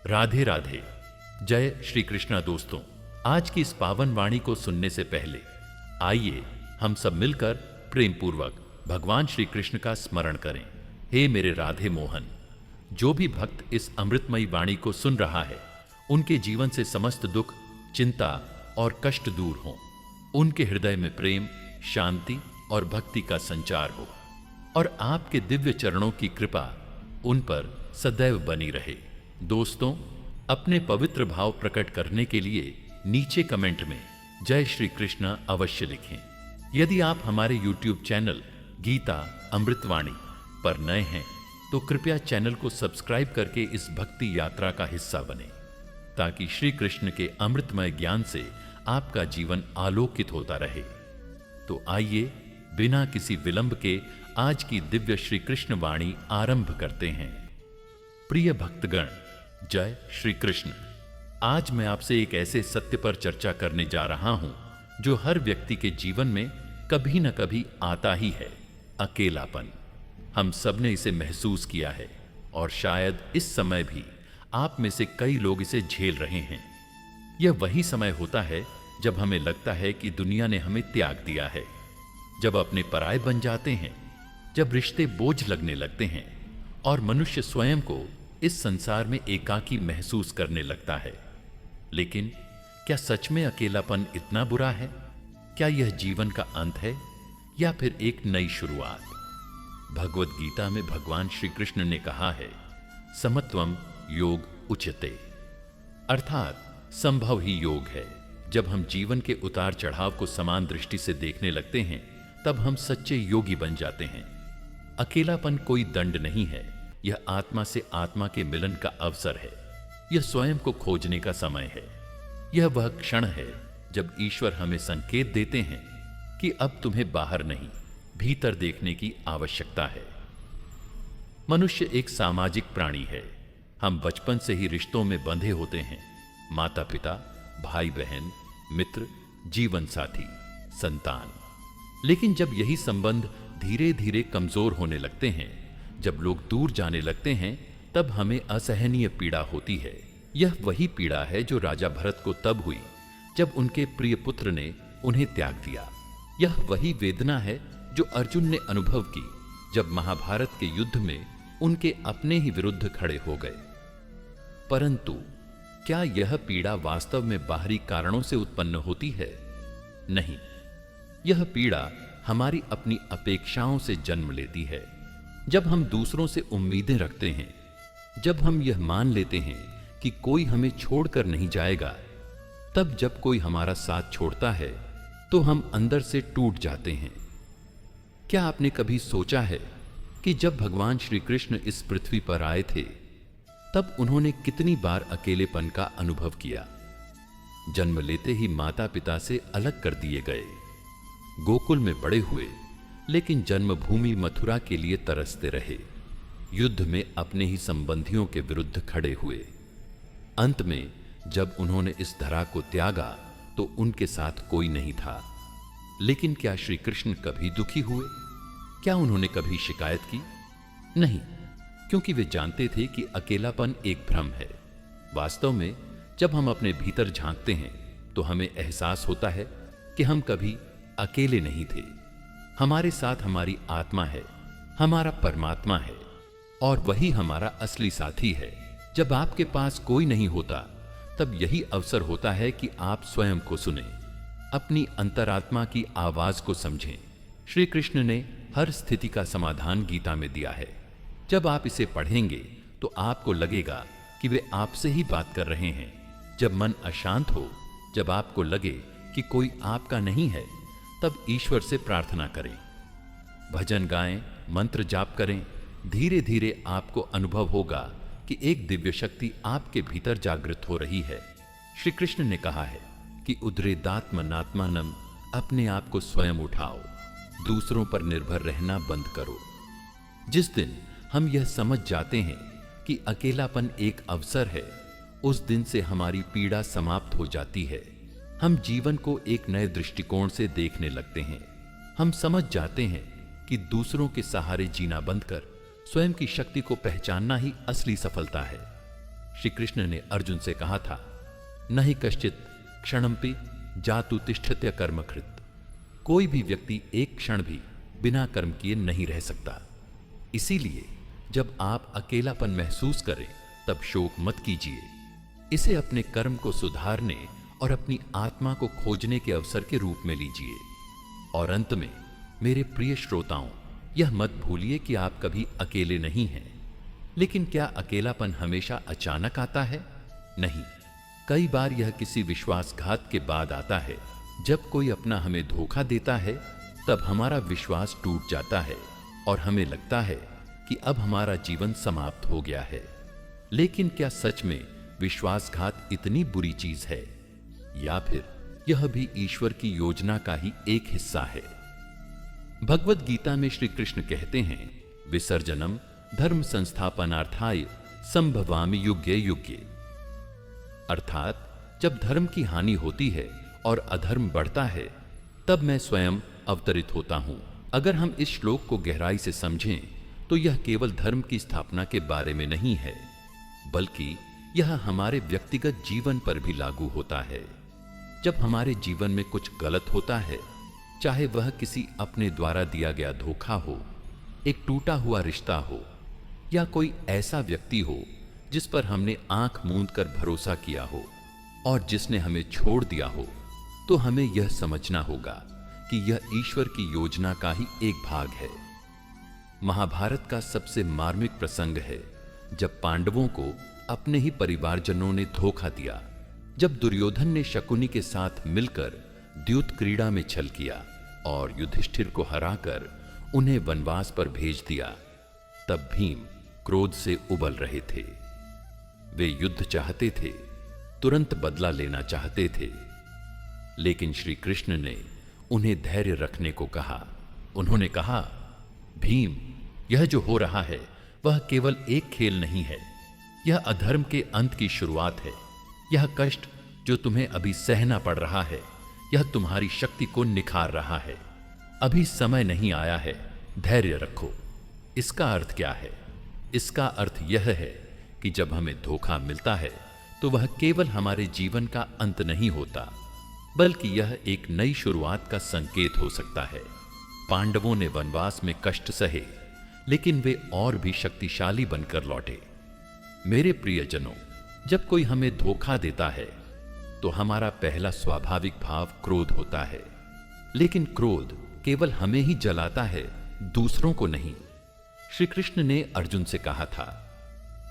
राधे राधे। जय श्री कृष्णा। दोस्तों, आज की इस पावन वाणी को सुनने से पहले आइए हम सब मिलकर प्रेम पूर्वक भगवान श्री कृष्ण का स्मरण करें। हे मेरे राधे मोहन, जो भी भक्त इस अमृतमयी वाणी को सुन रहा है, उनके जीवन से समस्त दुख, चिंता और कष्ट दूर हों। उनके हृदय में प्रेम, शांति और भक्ति का संचार हो और आपके दिव्य चरणों की कृपा उन पर सदैव बनी रहे। दोस्तों, अपने पवित्र भाव प्रकट करने के लिए नीचे कमेंट में जय श्री कृष्ण अवश्य लिखें। यदि आप हमारे YouTube चैनल गीता अमृतवाणी पर नए हैं तो कृपया चैनल को सब्सक्राइब करके इस भक्ति यात्रा का हिस्सा बने, ताकि श्री कृष्ण के अमृतमय ज्ञान से आपका जीवन आलोकित होता रहे। तो आइए बिना किसी विलंब के आज की दिव्य श्री कृष्ण वाणी आरंभ करते हैं। प्रिय भक्तगण, जय श्री कृष्ण। आज मैं आपसे एक ऐसे सत्य पर चर्चा करने जा रहा हूं जो हर व्यक्ति के जीवन में कभी न कभी आता ही है, अकेलापन। हम सब ने इसे महसूस किया है और शायद इस समय भी आप में से कई लोग इसे झेल रहे हैं। यह वही समय होता है जब हमें लगता है कि दुनिया ने हमें त्याग दिया है, जब अपने पराये बन जाते हैं, जब रिश्ते बोझ लगने लगते हैं और मनुष्य स्वयं को इस संसार में एकाकी महसूस करने लगता है। लेकिन क्या सच में अकेलापन इतना बुरा है? क्या यह जीवन का अंत है या फिर एक नई शुरुआत? भगवत गीता में भगवान श्री कृष्ण ने कहा है, समत्वम योग उच्यते, अर्थात संभव ही योग है। जब हम जीवन के उतार चढ़ाव को समान दृष्टि से देखने लगते हैं, तब हम सच्चे योगी बन जाते हैं। अकेलापन कोई दंड नहीं है, यह आत्मा से आत्मा के मिलन का अवसर है। यह स्वयं को खोजने का समय है। यह वह क्षण है जब ईश्वर हमें संकेत देते हैं कि अब तुम्हें बाहर नहीं, भीतर देखने की आवश्यकता है। मनुष्य एक सामाजिक प्राणी है। हम बचपन से ही रिश्तों में बंधे होते हैं। माता पिता, भाई बहन, मित्र, जीवन साथी, संतान। लेकिन जब यही संबंध धीरे धीरे कमजोर होने लगते हैं, जब लोग दूर जाने लगते हैं, तब हमें असहनीय पीड़ा होती है। यह वही पीड़ा है जो राजा भरत को तब हुई जब उनके प्रिय पुत्र ने उन्हें त्याग दिया। यह वही वेदना है जो अर्जुन ने अनुभव की जब महाभारत के युद्ध में उनके अपने ही विरुद्ध खड़े हो गए। परंतु क्या यह पीड़ा वास्तव में बाहरी कारणों से उत्पन्न होती है? नहीं, यह पीड़ा हमारी अपनी अपेक्षाओं से जन्म लेती है। जब हम दूसरों से उम्मीदें रखते हैं, जब हम यह मान लेते हैं कि कोई हमें छोड़कर नहीं जाएगा, तब जब कोई हमारा साथ छोड़ता है तो हम अंदर से टूट जाते हैं। क्या आपने कभी सोचा है कि जब भगवान श्री कृष्ण इस पृथ्वी पर आए थे, तब उन्होंने कितनी बार अकेलेपन का अनुभव किया? जन्म लेते ही माता पिता से अलग कर दिए गए, गोकुल में बड़े हुए, लेकिन जन्मभूमि मथुरा के लिए तरसते रहे। युद्ध में अपने ही संबंधियों के विरुद्ध खड़े हुए। अंत में जब उन्होंने इस धरा को त्यागा तो उनके साथ कोई नहीं था। लेकिन क्या श्री कृष्ण कभी दुखी हुए? क्या उन्होंने कभी शिकायत की? नहीं, क्योंकि वे जानते थे कि अकेलापन एक भ्रम है। वास्तव में जब हम अपने भीतर झांकते हैं तो हमें एहसास होता है कि हम कभी अकेले नहीं थे। हमारे साथ हमारी आत्मा है, हमारा परमात्मा है, और वही हमारा असली साथी है। जब आपके पास कोई नहीं होता, तब यही अवसर होता है कि आप स्वयं को सुनें, अपनी अंतरात्मा की आवाज को समझें। श्री कृष्ण ने हर स्थिति का समाधान गीता में दिया है। जब आप इसे पढ़ेंगे तो आपको लगेगा कि वे आपसे ही बात कर रहे हैं। जब मन अशांत हो, जब आपको लगे कि कोई आपका नहीं है, तब ईश्वर से प्रार्थना करें, भजन गाएं, मंत्र जाप करें। धीरे धीरे आपको अनुभव होगा कि एक दिव्य शक्ति आपके भीतर जागृत हो रही है। श्री कृष्ण ने कहा है कि उद्रेदात्मनात्मानम, अपने आप को स्वयं उठाओ, दूसरों पर निर्भर रहना बंद करो। जिस दिन हम यह समझ जाते हैं कि अकेलापन एक अवसर है, उस दिन से हमारी पीड़ा समाप्त हो जाती है। हम जीवन को एक नए दृष्टिकोण से देखने लगते हैं। हम समझ जाते हैं कि दूसरों के सहारे जीना बंद कर स्वयं की शक्ति को पहचानना ही असली सफलता है। श्री कृष्ण ने अर्जुन से कहा था, न ही कश्चित क्षणमपि जातु तिष्ठत्य कर्मकृत। कोई भी व्यक्ति एक क्षण भी बिना कर्म किए नहीं रह सकता। इसीलिए जब आप अकेलापन महसूस करें तब शोक मत कीजिए। इसे अपने कर्म को सुधारने और अपनी आत्मा को खोजने के अवसर के रूप में लीजिए। और अंत में मेरे प्रिय श्रोताओं, यह मत भूलिए कि आप कभी अकेले नहीं हैं। लेकिन क्या अकेलापन हमेशा अचानक आता है? नहीं, कई बार यह किसी विश्वासघात के बाद आता है। जब कोई अपना हमें धोखा देता है तब हमारा विश्वास टूट जाता है और हमें लगता है कि अब हमारा जीवन समाप्त हो गया है। लेकिन क्या सच में विश्वासघात इतनी बुरी चीज है, या फिर यह भी ईश्वर की योजना का ही एक हिस्सा है? भगवत गीता में श्री कृष्ण कहते हैं, विसर्जनम धर्म संस्थापनार्थाय संभवामि युगे युगे। अर्थात जब धर्म की हानि होती है और अधर्म बढ़ता है तब मैं स्वयं अवतरित होता हूं। अगर हम इस श्लोक को गहराई से समझें तो यह केवल धर्म की स्थापना के बारे में नहीं है, बल्कि यह हमारे व्यक्तिगत जीवन पर भी लागू होता है। जब हमारे जीवन में कुछ गलत होता है, चाहे वह किसी अपने द्वारा दिया गया धोखा हो, एक टूटा हुआ रिश्ता हो, या कोई ऐसा व्यक्ति हो जिस पर हमने आंख मूंद कर भरोसा किया हो और जिसने हमें छोड़ दिया हो, तो हमें यह समझना होगा कि यह ईश्वर की योजना का ही एक भाग है। महाभारत का सबसे मार्मिक प्रसंग है जब पांडवों को अपने ही परिवारजनों ने धोखा दिया। जब दुर्योधन ने शकुनी के साथ मिलकर द्यूत क्रीड़ा में छल किया और युधिष्ठिर को हराकर उन्हें वनवास पर भेज दिया, तब भीम क्रोध से उबल रहे थे। वे युद्ध चाहते थे, तुरंत बदला लेना चाहते थे, लेकिन श्री कृष्ण ने उन्हें धैर्य रखने को कहा। उन्होंने कहा, भीम, यह जो हो रहा है वह केवल एक खेल नहीं है, यह अधर्म के अंत की शुरुआत है। यह कष्ट जो तुम्हें अभी सहना पड़ रहा है, यह तुम्हारी शक्ति को निखार रहा है। अभी समय नहीं आया है, धैर्य रखो। इसका अर्थ क्या है? इसका अर्थ यह है कि जब हमें धोखा मिलता है तो वह केवल हमारे जीवन का अंत नहीं होता, बल्कि यह एक नई शुरुआत का संकेत हो सकता है। पांडवों ने वनवास में कष्ट सहे, लेकिन वे और भी शक्तिशाली बनकर लौटे। मेरे प्रियजनों, जब कोई हमें धोखा देता है तो हमारा पहला स्वाभाविक भाव क्रोध होता है, लेकिन क्रोध केवल हमें ही जलाता है, दूसरों को नहीं। श्री कृष्ण ने अर्जुन से कहा था,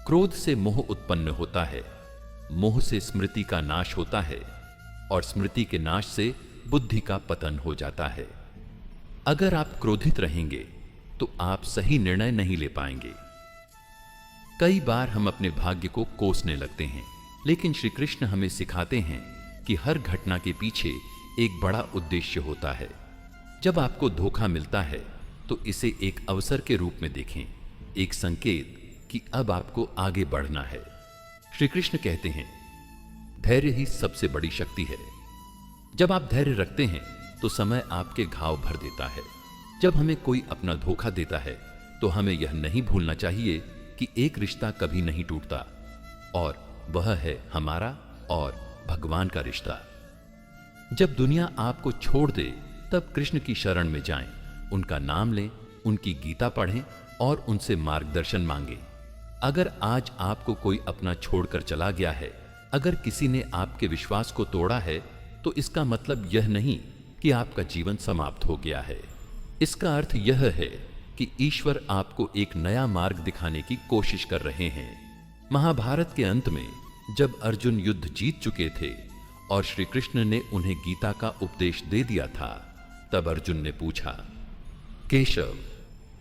क्रोध से मोह उत्पन्न होता है, मोह से स्मृति का नाश होता है और स्मृति के नाश से बुद्धि का पतन हो जाता है। अगर आप क्रोधित रहेंगे तो आप सही निर्णय नहीं ले पाएंगे। कई बार हम अपने भाग्य को कोसने लगते हैं, लेकिन श्री कृष्ण हमें सिखाते हैं कि हर घटना के पीछे एक बड़ा उद्देश्य होता है। जब आपको धोखा मिलता है तो इसे एक अवसर के रूप में देखें, एक संकेत कि अब आपको आगे बढ़ना है। श्री कृष्ण कहते हैं, धैर्य ही सबसे बड़ी शक्ति है। जब आप धैर्य रखते हैं तो समय आपके घाव भर देता है। जब हमें कोई अपना धोखा देता है तो हमें यह नहीं भूलना चाहिए कि एक रिश्ता कभी नहीं टूटता, और वह है हमारा और भगवान का रिश्ता। जब दुनिया आपको छोड़ दे तब कृष्ण की शरण में जाएं, उनका नाम लें, उनकी गीता पढ़ें और उनसे मार्गदर्शन मांगें। अगर आज आपको कोई अपना छोड़कर चला गया है, अगर किसी ने आपके विश्वास को तोड़ा है, तो इसका मतलब यह नहीं कि आपका जीवन समाप्त हो गया है। इसका अर्थ यह है कि ईश्वर आपको एक नया मार्ग दिखाने की कोशिश कर रहे हैं। महाभारत के अंत में जब अर्जुन युद्ध जीत चुके थे और श्री कृष्ण ने उन्हें गीता का उपदेश दे दिया था, तब अर्जुन ने पूछा, केशव,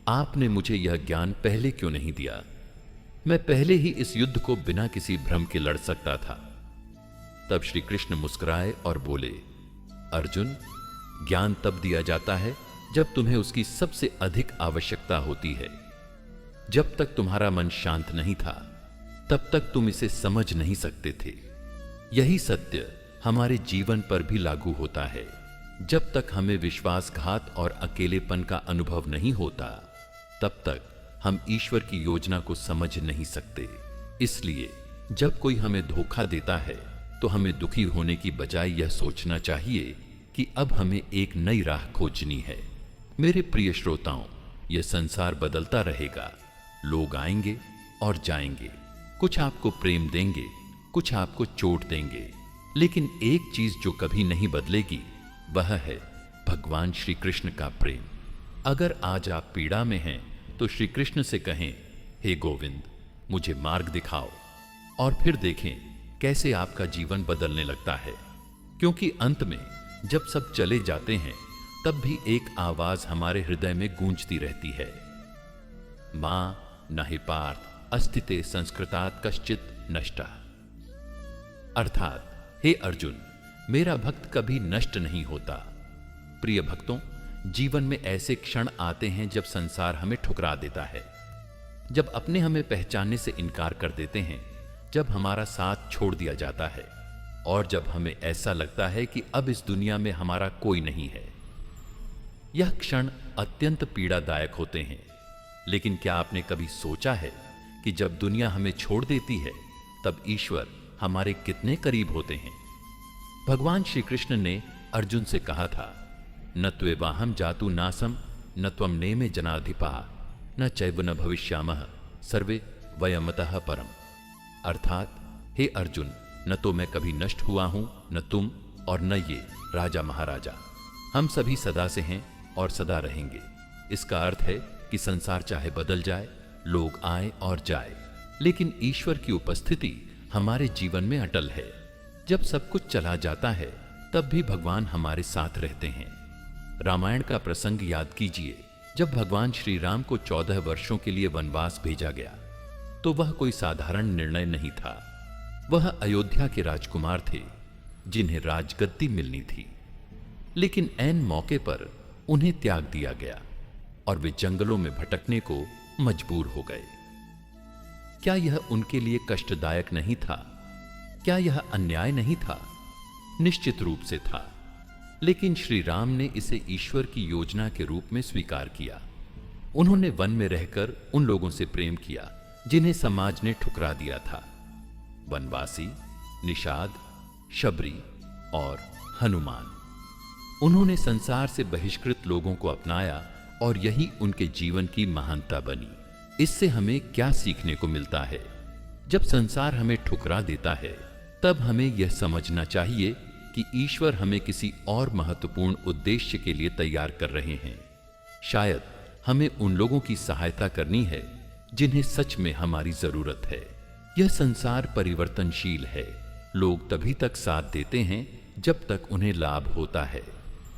आपने मुझे यह ज्ञान पहले क्यों नहीं दिया? मैं पहले ही इस युद्ध को बिना किसी भ्रम के लड़ सकता था। तब श्री कृष्ण मुस्कुराए और बोले, अर्जुन, ज्ञान तब दिया जाता है जब तुम्हें उसकी सबसे अधिक आवश्यकता होती है। जब तक तुम्हारा मन शांत नहीं था, तब तक तुम इसे समझ नहीं सकते थे। यही सत्य हमारे जीवन पर भी लागू होता है। जब तक हमें विश्वासघात और अकेलेपन का अनुभव नहीं होता, तब तक हम ईश्वर की योजना को समझ नहीं सकते। इसलिए जब कोई हमें धोखा देता है तो हमें दुखी होने की बजाय यह सोचना चाहिए कि अब हमें एक नई राह खोजनी है। मेरे प्रिय श्रोताओं, यह संसार बदलता रहेगा। लोग आएंगे और जाएंगे, कुछ आपको प्रेम देंगे, कुछ आपको चोट देंगे, लेकिन एक चीज जो कभी नहीं बदलेगी वह है भगवान श्री कृष्ण का प्रेम। अगर आज आप पीड़ा में हैं तो श्री कृष्ण से कहें, हे गोविंद, मुझे मार्ग दिखाओ, और फिर देखें कैसे आपका जीवन बदलने लगता है। क्योंकि अंत में जब सब चले जाते हैं तब भी एक आवाज हमारे हृदय में गूंजती रहती है, मां न हि पार्थ अस्तिते संस्कृतात् कश्चित् नष्टः। अर्थात, हे अर्जुन, मेरा भक्त कभी नष्ट नहीं होता। प्रिय भक्तों, जीवन में ऐसे क्षण आते हैं जब संसार हमें ठुकरा देता है, जब अपने हमें पहचानने से इनकार कर देते हैं, जब हमारा साथ छोड़ दिया जाता है और जब हमें ऐसा लगता है कि अब इस दुनिया में हमारा कोई नहीं है। यह क्षण अत्यंत पीड़ादायक होते हैं। लेकिन क्या आपने कभी सोचा है कि जब दुनिया हमें छोड़ देती है तब ईश्वर हमारे कितने करीब होते हैं। भगवान श्री कृष्ण ने अर्जुन से कहा था, न त्वेवाहम जातु नासम न त्वम नेमे जनाधिपा न चैव न भविष्यामः सर्वे वयमतः परम। अर्थात, हे अर्जुन, न तो मैं कभी नष्ट हुआ हूं, न तुम और न ये राजा महाराजा। हम सभी सदा से हैं और सदा रहेंगे। इसका अर्थ है कि संसार चाहे बदल जाए, लोग आए और जाए, लेकिन ईश्वर की उपस्थिति हमारे जीवन में अटल है। जब सब कुछ चला जाता है तब भी भगवान हमारे साथ रहते हैं। रामायण का प्रसंग याद कीजिए। जब भगवान श्री राम को 14 वर्षों के लिए वनवास भेजा गया तो वह कोई साधारण निर्णय नहीं था। वह अयोध्या के राजकुमार थे जिन्हें राजगद्दी मिलनी थी, लेकिन ऐन मौके पर उन्हें त्याग दिया गया और वे जंगलों में भटकने को मजबूर हो गए। क्या यह उनके लिए कष्टदायक नहीं था? क्या यह अन्याय नहीं था? निश्चित रूप से था, लेकिन श्री राम ने इसे ईश्वर की योजना के रूप में स्वीकार किया। उन्होंने वन में रहकर उन लोगों से प्रेम किया जिन्हें समाज ने ठुकरा दिया था। वनवासी, निषाद, शबरी और हनुमान। उन्होंने संसार से बहिष्कृत लोगों को अपनाया और यही उनके जीवन की महानता बनी। इससे हमें क्या सीखने को मिलता है? जब संसार हमें ठुकरा देता है तब हमें यह समझना चाहिए कि ईश्वर हमें किसी और महत्वपूर्ण उद्देश्य के लिए तैयार कर रहे हैं। शायद हमें उन लोगों की सहायता करनी है जिन्हें सच में हमारी जरूरत है। यह संसार परिवर्तनशील है। लोग तभी तक साथ देते हैं जब तक उन्हें लाभ होता है,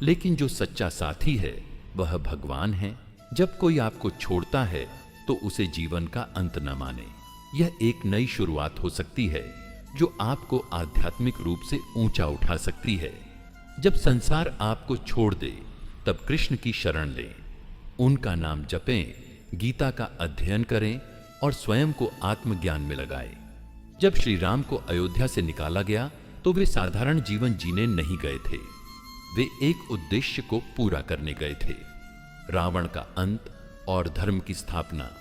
लेकिन जो सच्चा साथी है वह भगवान है। जब कोई आपको छोड़ता है तो उसे जीवन का अंत न माने। यह एक नई शुरुआत हो सकती है जो आपको आध्यात्मिक रूप से ऊंचा उठा सकती है। जब संसार आपको छोड़ दे तब कृष्ण की शरण लें, उनका नाम जपें, गीता का अध्ययन करें और स्वयं को आत्मज्ञान में लगाएं। जब श्री राम को अयोध्या से निकाला गया तो वे साधारण जीवन जीने नहीं गए थे। वे एक उद्देश्य को पूरा करने गए थे, रावण का अंत और धर्म की स्थापना।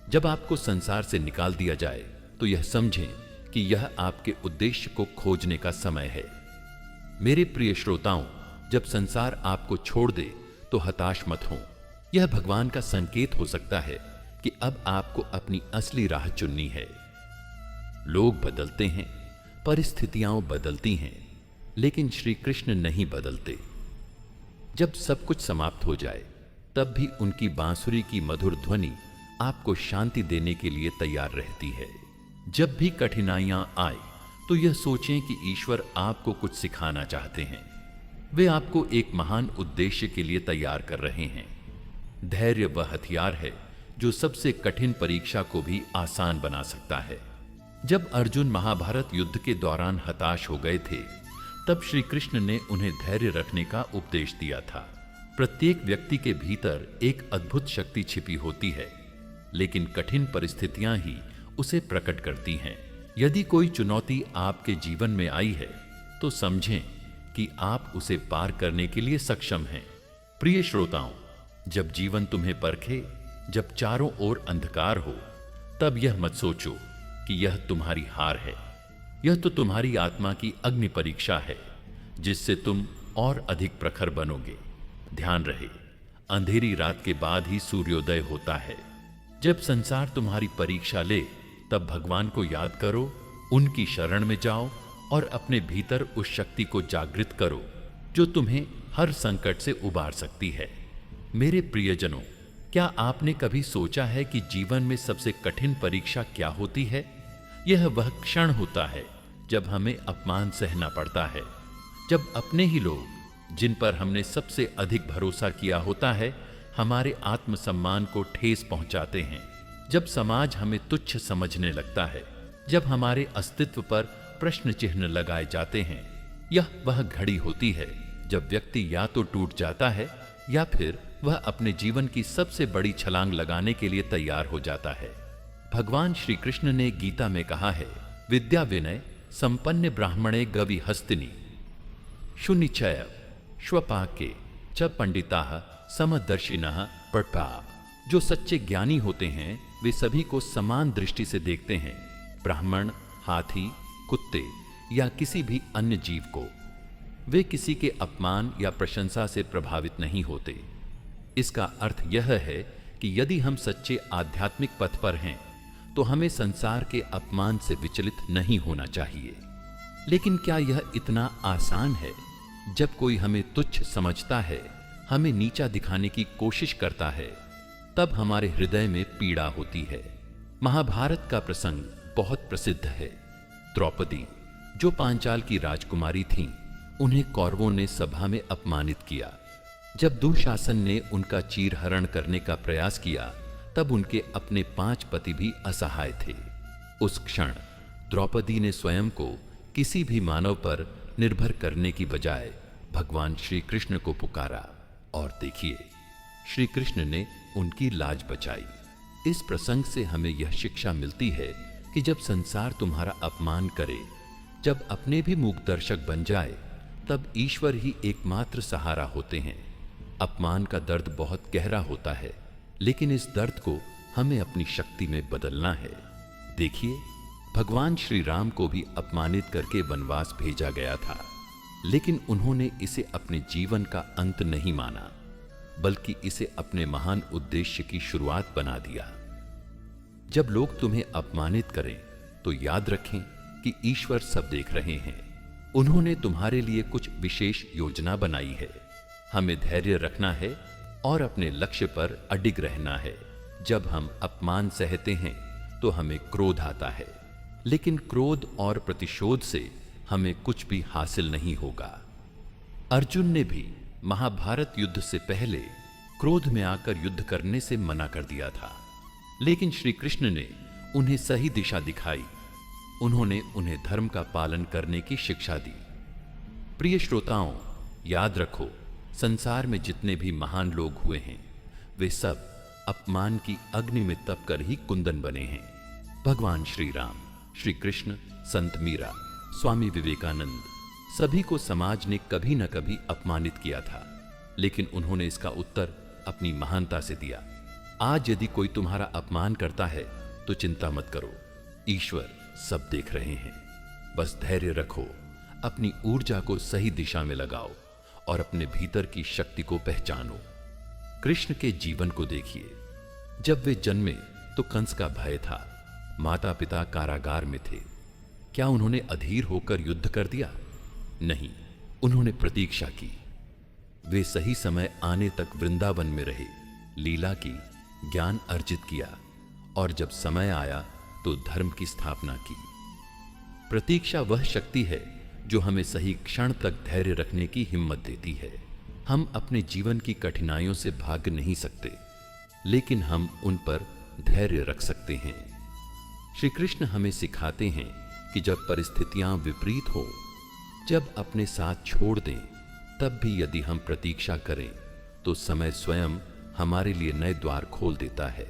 जब आपको संसार से निकाल दिया जाए तो यह समझें कि यह आपके उद्देश्य को खोजने का समय है। मेरे प्रिय श्रोताओं, जब संसार आपको छोड़ दे तो हताश मत हो। यह भगवान का संकेत हो सकता है कि अब आपको अपनी असली राह चुननी है। लोग बदलते हैं, परिस्थितियां बदलती हैं, लेकिन श्री कृष्ण नहीं बदलते। जब सब कुछ समाप्त हो जाए तब भी उनकी बांसुरी की मधुर ध्वनि आपको शांति देने के लिए तैयार रहती है। जब भी कठिनाइयां आए तो यह सोचें कि ईश्वर आपको कुछ सिखाना चाहते हैं। वे आपको एक महान उद्देश्य के लिए तैयार कर रहे हैं। धैर्य वह हथियार है जो सबसे कठिन परीक्षा को भी आसान बना सकता है। जब अर्जुन महाभारत युद्ध के दौरान हताश हो गए थे तब श्री कृष्ण ने उन्हें धैर्य रखने का उपदेश दिया था। प्रत्येक व्यक्ति के भीतर एक अद्भुत शक्ति छिपी होती है, लेकिन कठिन परिस्थितियां ही उसे प्रकट करती हैं। यदि कोई चुनौती आपके जीवन में आई है तो समझें कि आप उसे पार करने के लिए सक्षम हैं। प्रिय श्रोताओं, जब जीवन तुम्हें परखे, जब चारों ओर अंधकार हो, तब यह मत सोचो कि यह तुम्हारी हार है। यह तो तुम्हारी आत्मा की अग्नि परीक्षा है, जिससे तुम और अधिक प्रखर बनोगे। ध्यान रहे, अंधेरी रात के बाद ही सूर्योदय होता है। जब संसार तुम्हारी परीक्षा ले, तब भगवान को याद करो, उनकी शरण में जाओ और अपने भीतर उस शक्ति को जागृत करो जो तुम्हें हर संकट से उबार सकती है। मेरे प्रियजनों, क्या आपने कभी सोचा है कि जीवन में सबसे कठिन परीक्षा क्या होती है? यह वह क्षण होता है जब हमें अपमान सहना पड़ता है, जब अपने ही लोग जिन पर हमने सबसे अधिक भरोसा किया होता है हमारे आत्मसम्मान को ठेस पहुंचाते हैं, जब समाज हमें तुच्छ समझने लगता है, जब हमारे अस्तित्व पर प्रश्न चिन्ह लगाए जाते हैं। यह वह घड़ी होती है जब व्यक्ति या तो टूट जाता है या फिर वह अपने जीवन की सबसे बड़ी छलांग लगाने के लिए तैयार हो जाता है। भगवान श्री कृष्ण ने गीता में कहा है, विद्या विनय संपन्न ब्राह्मणे गवि हस्तिनी शुनिचय श्वपाके च पंडिताः समदर्शिनः पट्पा। जो सच्चे ज्ञानी होते हैं वे सभी को समान दृष्टि से देखते हैं, ब्राह्मण, हाथी, कुत्ते या किसी भी अन्य जीव को। वे किसी के अपमान या प्रशंसा से प्रभावित नहीं होते। इसका अर्थ यह है कि यदि हम सच्चे आध्यात्मिक पथ पर हैं तो हमें संसार के अपमान से विचलित नहीं होना चाहिए। लेकिन क्या यह इतना आसान है? जब कोई हमें तुच्छ समझता है, हमें नीचा दिखाने की कोशिश करता है, तब हमारे हृदय में पीड़ा होती है। महाभारत का प्रसंग बहुत प्रसिद्ध है। द्रौपदी, जो पांचाल की राजकुमारी थीं, उन्हें कौरवों ने सभा में अपमानित किया। जब दुशासन ने उनका चीरहरण करने का प्रयास किया, तब उनके अपने 5 पति भी असहाय थे। उस क्षण द्रौपदी ने स्वयं को किसी भी मानव पर निर्भर करने की बजाय भगवान श्री कृष्ण को पुकारा और देखिए, श्री कृष्ण ने उनकी लाज बचाई। इस प्रसंग से हमें यह शिक्षा मिलती है कि जब संसार तुम्हारा अपमान करे, जब अपने भी मूक दर्शक बन जाए, तब ईश्वर ही एकमात्र सहारा होते हैं। अपमान का दर्द बहुत गहरा होता है, लेकिन इस दर्द को हमें अपनी शक्ति में बदलना है। देखिए, भगवान श्री राम को भी अपमानित करके वनवास भेजा गया था, लेकिन उन्होंने इसे अपने जीवन का अंत नहीं माना, बल्कि इसे अपने महान उद्देश्य की शुरुआत बना दिया। जब लोग तुम्हें अपमानित करें तो याद रखें कि ईश्वर सब देख रहे हैं। उन्होंने तुम्हारे लिए कुछ विशेष योजना बनाई है। हमें धैर्य रखना है और अपने लक्ष्य पर अडिग रहना है। जब हम अपमान सहते हैं तो हमें क्रोध आता है, लेकिन क्रोध और प्रतिशोध से हमें कुछ भी हासिल नहीं होगा। अर्जुन ने भी महाभारत युद्ध से पहले क्रोध में आकर युद्ध करने से मना कर दिया था, लेकिन श्री कृष्ण ने उन्हें सही दिशा दिखाई। उन्होंने उन्हें धर्म का पालन करने की शिक्षा दी। प्रिय श्रोताओं, याद रखो, संसार में जितने भी महान लोग हुए हैं, वे सब अपमान की अग्नि में तपकर ही कुंदन बने हैं। भगवान श्री राम, श्री कृष्ण, संत मीरा, स्वामी विवेकानंद, सभी को समाज ने कभी न कभी अपमानित किया था, लेकिन उन्होंने इसका उत्तर अपनी महानता से दिया। आज यदि कोई तुम्हारा अपमान करता है तो चिंता मत करो, ईश्वर सब देख रहे हैं। बस धैर्य रखो, अपनी ऊर्जा को सही दिशा में लगाओ और अपने भीतर की शक्ति को पहचानो। कृष्ण के जीवन को देखिए। जब वे जन्मे तो कंस का भय था, माता पिता कारागार में थे। क्या उन्होंने अधीर होकर युद्ध कर दिया? नहीं, उन्होंने प्रतीक्षा की। वे सही समय आने तक वृंदावन में रहे, लीला की, ज्ञान अर्जित किया और जब समय आया तो धर्म की स्थापना की। प्रतीक्षा वह शक्ति है जो हमें सही क्षण तक धैर्य रखने की हिम्मत देती है। हम अपने जीवन की कठिनाइयों से भाग नहीं सकते, लेकिन हम उन पर धैर्य रख सकते हैं। श्री कृष्ण हमें सिखाते हैं कि जब परिस्थितियां विपरीत हो, जब अपने साथ छोड़ दें, तब भी यदि हम प्रतीक्षा करें तो समय स्वयं हमारे लिए नए द्वार खोल देता है।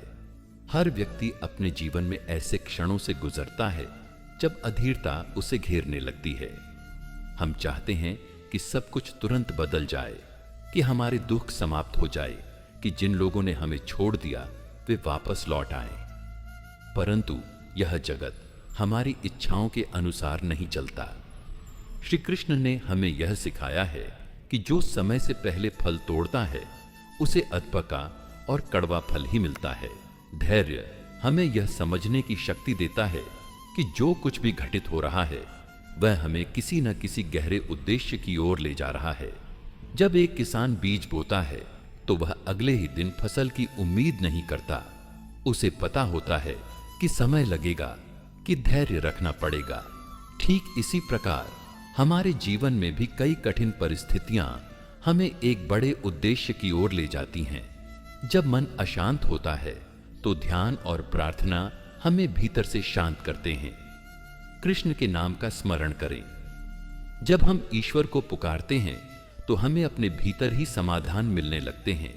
हर व्यक्ति अपने जीवन में ऐसे क्षणों से गुजरता है जब अधीरता उसे घेरने लगती है। हम चाहते हैं कि सब कुछ तुरंत बदल जाए, कि हमारे दुख समाप्त हो जाए, कि जिन लोगों ने हमें छोड़ दिया वे वापस लौट आए। परंतु यह जगत हमारी इच्छाओं के अनुसार नहीं चलता। श्री कृष्ण ने हमें यह सिखाया है कि जो समय से पहले फल तोड़ता है उसे अधपका और कड़वा फल ही मिलता है। धैर्य हमें यह समझने की शक्ति देता है कि जो कुछ भी घटित हो रहा है वह हमें किसी न किसी गहरे उद्देश्य की ओर ले जा रहा है। जब एक किसान बीज बोता है तो वह अगले ही दिन फसल की उम्मीद नहीं करता। उसे पता होता है कि समय लगेगा, कि धैर्य रखना पड़ेगा। ठीक इसी प्रकार हमारे जीवन में भी कई कठिन परिस्थितियां हमें एक बड़े उद्देश्य की ओर ले जाती हैं। जब मन अशांत होता है तो ध्यान और प्रार्थना हमें भीतर से शांत करते हैं। कृष्ण के नाम का स्मरण करें। जब हम ईश्वर को पुकारते हैं तो हमें अपने भीतर ही समाधान मिलने लगते हैं।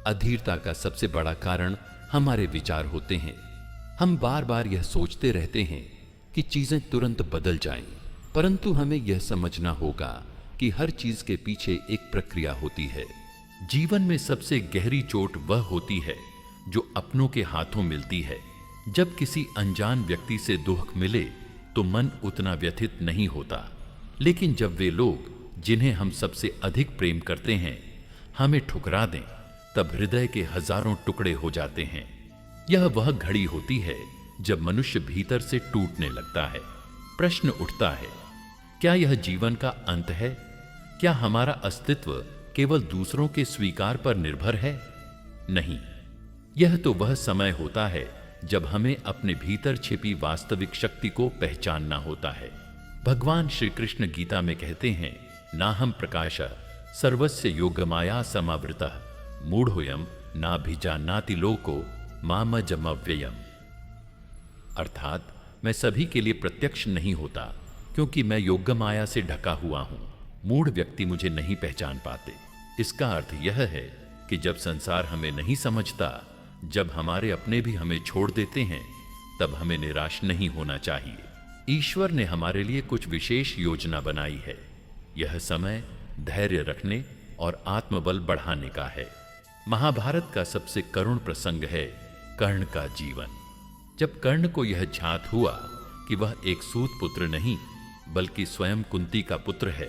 अधीरता का सबसे बड़ा कारण हमारे विचार होते हैं। हम बार बार यह सोचते रहते हैं कि चीजें तुरंत बदल जाएं, परंतु हमें यह समझना होगा कि हर चीज के पीछे एक प्रक्रिया होती है। जीवन में सबसे गहरी चोट वह होती है जो अपनों के हाथों मिलती है। जब किसी अनजान व्यक्ति से दुख मिले तो मन उतना व्यथित नहीं होता, लेकिन जब वे लोग जिन्हें हम सबसे अधिक प्रेम करते हैं हमें ठुकरा दें तब हृदय के हजारों टुकड़े हो जाते हैं। यह वह घड़ी होती है जब मनुष्य भीतर से टूटने लगता है। प्रश्न उठता है, क्या यह जीवन का अंत है? क्या हमारा अस्तित्व केवल दूसरों के स्वीकार पर निर्भर है? नहीं, यह तो वह समय होता है जब हमें अपने भीतर छिपी वास्तविक शक्ति को पहचानना होता है। भगवान श्री कृष्ण गीता में कहते हैं, नाहम प्रकाश सर्वस्य योगमाया समावृतः मूढ़ोयम नाभिजानाति लोको मामजमव्ययम्। अर्थात मैं सभी के लिए प्रत्यक्ष नहीं होता क्योंकि मैं योग माया से ढका हुआ हूं। मूढ़ व्यक्ति मुझे नहीं पहचान पाते। इसका अर्थ यह है कि जब संसार हमें नहीं समझता, जब हमारे अपने भी हमें छोड़ देते हैं, तब हमें निराश नहीं होना चाहिए। ईश्वर ने हमारे लिए कुछ विशेष योजना बनाई है। यह समय धैर्य रखने और आत्मबल बढ़ाने का है। महाभारत का सबसे करुण प्रसंग है कर्ण का जीवन। जब कर्ण को यह झात हुआ कि वह एक सूत पुत्र नहीं बल्कि स्वयं कुंती का पुत्र है,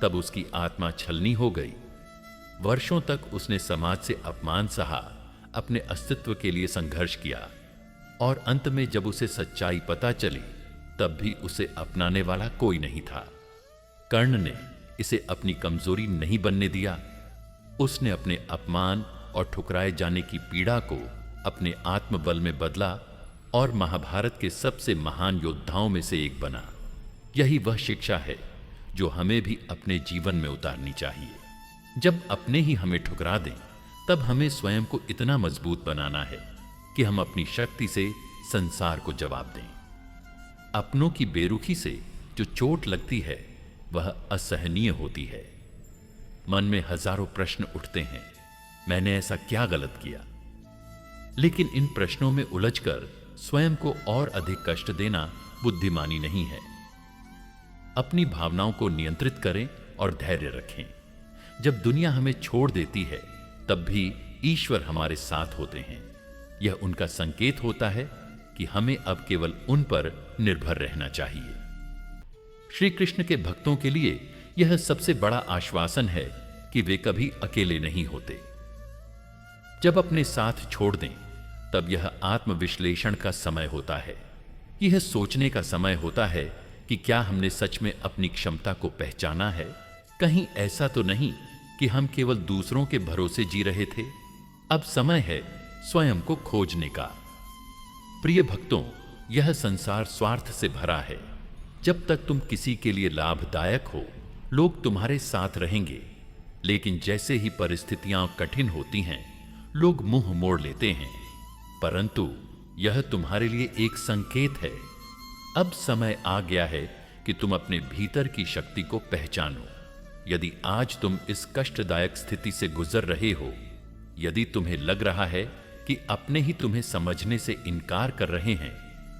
तब उसकी आत्मा छलनी हो गई। वर्षों तक उसने समाज से अपमान सहा, अपने अस्तित्व के लिए संघर्ष किया, और अंत में जब उसे सच्चाई पता चली तब भी उसे अपनाने वाला कोई नहीं था। कर्ण ने इसे अपनी कमजोरी नहीं बनने दिया। उसने अपने अपमान और ठुकराए जाने की पीड़ा को अपने आत्मबल में बदला और महाभारत के सबसे महान योद्धाओं में से एक बना। यही वह शिक्षा है जो हमें भी अपने जीवन में उतारनी चाहिए। जब अपने ही हमें ठुकरा दें, तब हमें स्वयं को इतना मजबूत बनाना है कि हम अपनी शक्ति से संसार को जवाब दें। अपनों की बेरुखी से जो चोट लगती है वह असहनीय होती है। मन में हजारों प्रश्न उठते हैं, मैंने ऐसा क्या गलत किया? लेकिन इन प्रश्नों में उलझकर स्वयं को और अधिक कष्ट देना बुद्धिमानी नहीं है। अपनी भावनाओं को नियंत्रित करें और धैर्य रखें। जब दुनिया हमें छोड़ देती है तब भी ईश्वर हमारे साथ होते हैं। यह उनका संकेत होता है कि हमें अब केवल उन पर निर्भर रहना चाहिए। श्री कृष्ण के भक्तों के लिए यह सबसे बड़ा आश्वासन है कि वे कभी अकेले नहीं होते। जब अपने साथ छोड़ दें तब यह आत्मविश्लेषण का समय होता है। यह सोचने का समय होता है कि क्या हमने सच में अपनी क्षमता को पहचाना है? कहीं ऐसा तो नहीं कि हम केवल दूसरों के भरोसे जी रहे थे। अब समय है स्वयं को खोजने का। प्रिय भक्तों, यह संसार स्वार्थ से भरा है। जब तक तुम किसी के लिए लाभदायक हो, लोग तुम्हारे साथ रहेंगे, लेकिन जैसे ही परिस्थितियां कठिन होती हैं, लोग मुंह मोड़ लेते हैं। परंतु यह तुम्हारे लिए एक संकेत है। अब समय आ गया है कि तुम अपने भीतर की शक्ति को पहचानो। यदि आज तुम इस कष्टदायक स्थिति से गुजर रहे हो, यदि तुम्हें लग रहा है कि अपने ही तुम्हें समझने से इनकार कर रहे हैं,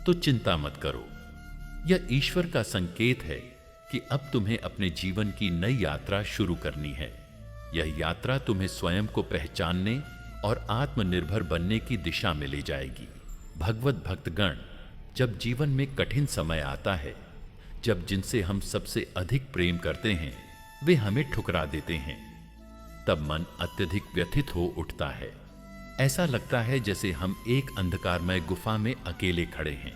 तो चिंता मत करो। यह ईश्वर का संकेत है कि अब तुम्हें अपने जीवन की नई यात्रा शुरू करनी है। यह यात्रा तुम्हें स्वयं को पहचानने और आत्मनिर्भर बनने की दिशा में ले जाएगी। भगवत भक्तगण, जब जीवन में कठिन समय आता है, जब जिनसे हम सबसे अधिक प्रेम करते हैं वे हमें ठुकरा देते हैं, तब मन अत्यधिक व्यथित हो उठता है। ऐसा लगता है जैसे हम एक अंधकारमय गुफा में अकेले खड़े हैं,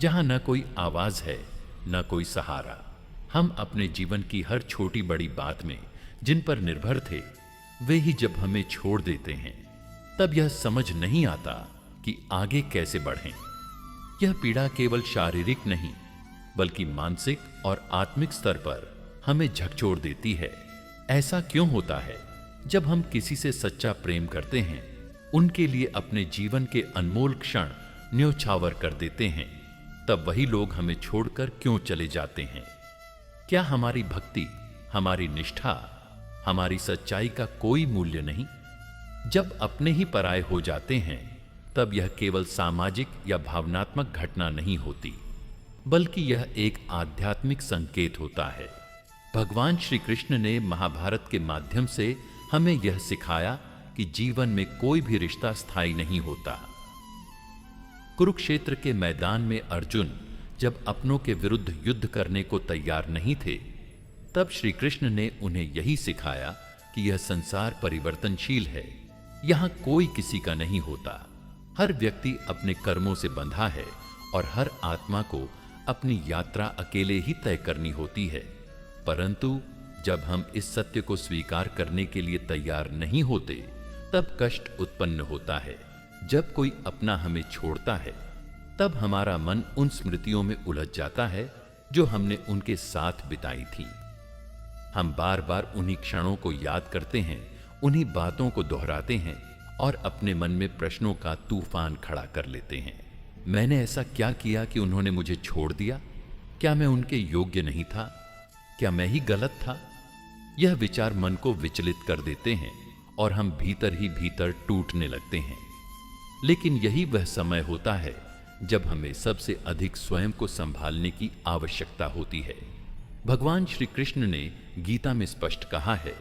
जहां न कोई आवाज है न कोई सहारा। हम अपने जीवन की हर छोटी बड़ी बात में जिन पर निर्भर थे वे ही जब हमें छोड़ देते हैं, तब यह समझ नहीं आता कि आगे कैसे बढ़ें। यह पीड़ा केवल शारीरिक नहीं बल्कि मानसिक और आत्मिक स्तर पर हमें झकझोर देती है। ऐसा क्यों होता है? जब हम किसी से सच्चा प्रेम करते हैं, उनके लिए अपने जीवन के अनमोल क्षण न्योछावर कर देते हैं, तब वही लोग हमें छोड़कर क्यों चले जाते हैं? क्या हमारी भक्ति, हमारी निष्ठा, हमारी सच्चाई का कोई मूल्य नहीं? जब अपने ही पराये हो जाते हैं, तब यह केवल सामाजिक या भावनात्मक घटना नहीं होती, बल्कि यह एक आध्यात्मिक संकेत होता है। भगवान श्री कृष्ण ने महाभारत के माध्यम से हमें यह सिखाया कि जीवन में कोई भी रिश्ता स्थायी नहीं होता। कुरुक्षेत्र के मैदान में अर्जुन जब अपनों के विरुद्ध युद्ध करने को तैयार नहीं थे, तब श्री कृष्ण ने उन्हें यही सिखाया कि यह संसार परिवर्तनशील है, यहां कोई किसी का नहीं होता। हर व्यक्ति अपने कर्मों से बंधा है और हर आत्मा को अपनी यात्रा अकेले ही तय करनी होती है। परंतु जब हम इस सत्य को स्वीकार करने के लिए तैयार नहीं होते, तब कष्ट उत्पन्न होता है। जब कोई अपना हमें छोड़ता है, तब हमारा मन उन स्मृतियों में उलझ जाता है जो हमने उनके साथ बिताई थी। हम बार बार उन्हीं क्षणों को याद करते हैं, उन्हीं बातों को दोहराते हैं और अपने मन में प्रश्नों का तूफान खड़ा कर लेते हैं। मैंने ऐसा क्या किया कि उन्होंने मुझे छोड़ दिया? क्या मैं उनके योग्य नहीं था? क्या मैं ही गलत था? यह विचार मन को विचलित कर देते हैं और हम भीतर ही भीतर टूटने लगते हैं। लेकिन यही वह समय होता है जब हमें सबसे अधिक स्वयं को संभालने की आवश्यकता होती है। भगवान श्री कृष्ण ने गीता में स्पष्ट कहा है,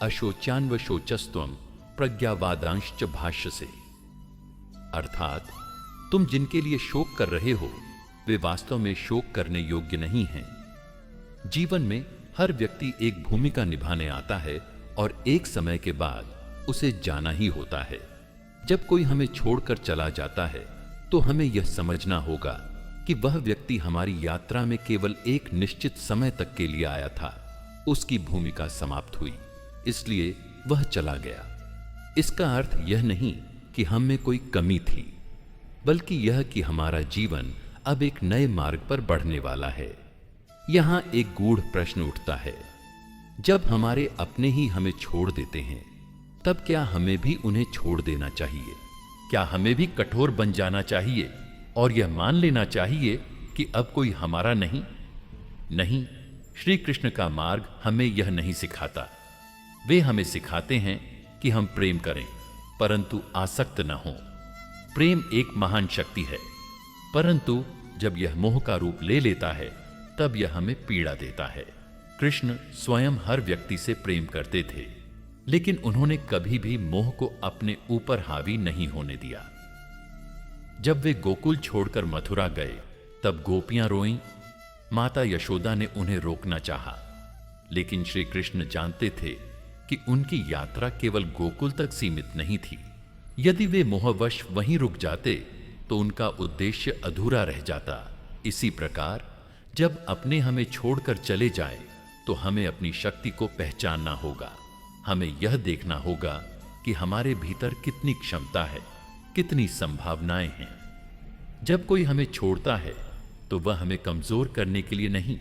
अशोच्यान्व शोचस्त्वम प्रज्ञावादांश्च भाष्य से, अर्थात तुम जिनके लिए शोक कर रहे हो वे वास्तव में शोक करने योग्य नहीं हैं। जीवन में हर व्यक्ति एक भूमिका निभाने आता है और एक समय के बाद उसे जाना ही होता है। जब कोई हमें छोड़कर चला जाता है तो हमें यह समझना होगा कि वह व्यक्ति हमारी यात्रा में केवल एक निश्चित समय तक के लिए आया था। उसकी भूमिका समाप्त हुई, इसलिए वह चला गया। इसका अर्थ यह नहीं कि हम में कोई कमी थी, बल्कि यह कि हमारा जीवन अब एक नए मार्ग पर बढ़ने वाला है। यहां एक गूढ़ प्रश्न उठता है, जब हमारे अपने ही हमें छोड़ देते हैं, तब क्या हमें भी उन्हें छोड़ देना चाहिए? क्या हमें भी कठोर बन जाना चाहिए और यह मान लेना चाहिए कि अब कोई हमारा नहीं? नहीं, श्री कृष्ण का मार्ग हमें यह नहीं सिखाता। वे हमें सिखाते हैं कि हम प्रेम करें, परंतु आसक्त न हों। प्रेम एक महान शक्ति है, परंतु जब यह मोह का रूप ले लेता है, तब यह हमें पीड़ा देता है। कृष्ण स्वयं हर व्यक्ति से प्रेम करते थे, लेकिन उन्होंने कभी भी मोह को अपने ऊपर हावी नहीं होने दिया। जब वे गोकुल छोड़कर मथुरा गए, तब गोपियां रोईं। माता यशोदा ने उन्हें रोकना चाहा, लेकिन श्री कृष्ण जानते थे कि उनकी यात्रा केवल गोकुल तक सीमित नहीं थी। यदि वे मोहवश वहीं रुक जाते तो उनका उद्देश्य अधूरा रह जाता। इसी प्रकार जब अपने हमें छोड़कर चले जाएं, तो हमें अपनी शक्ति को पहचानना होगा। हमें यह देखना होगा कि हमारे भीतर कितनी क्षमता है, कितनी संभावनाएं हैं। जब कोई हमें छोड़ता है तो वह हमें कमजोर करने के लिए नहीं,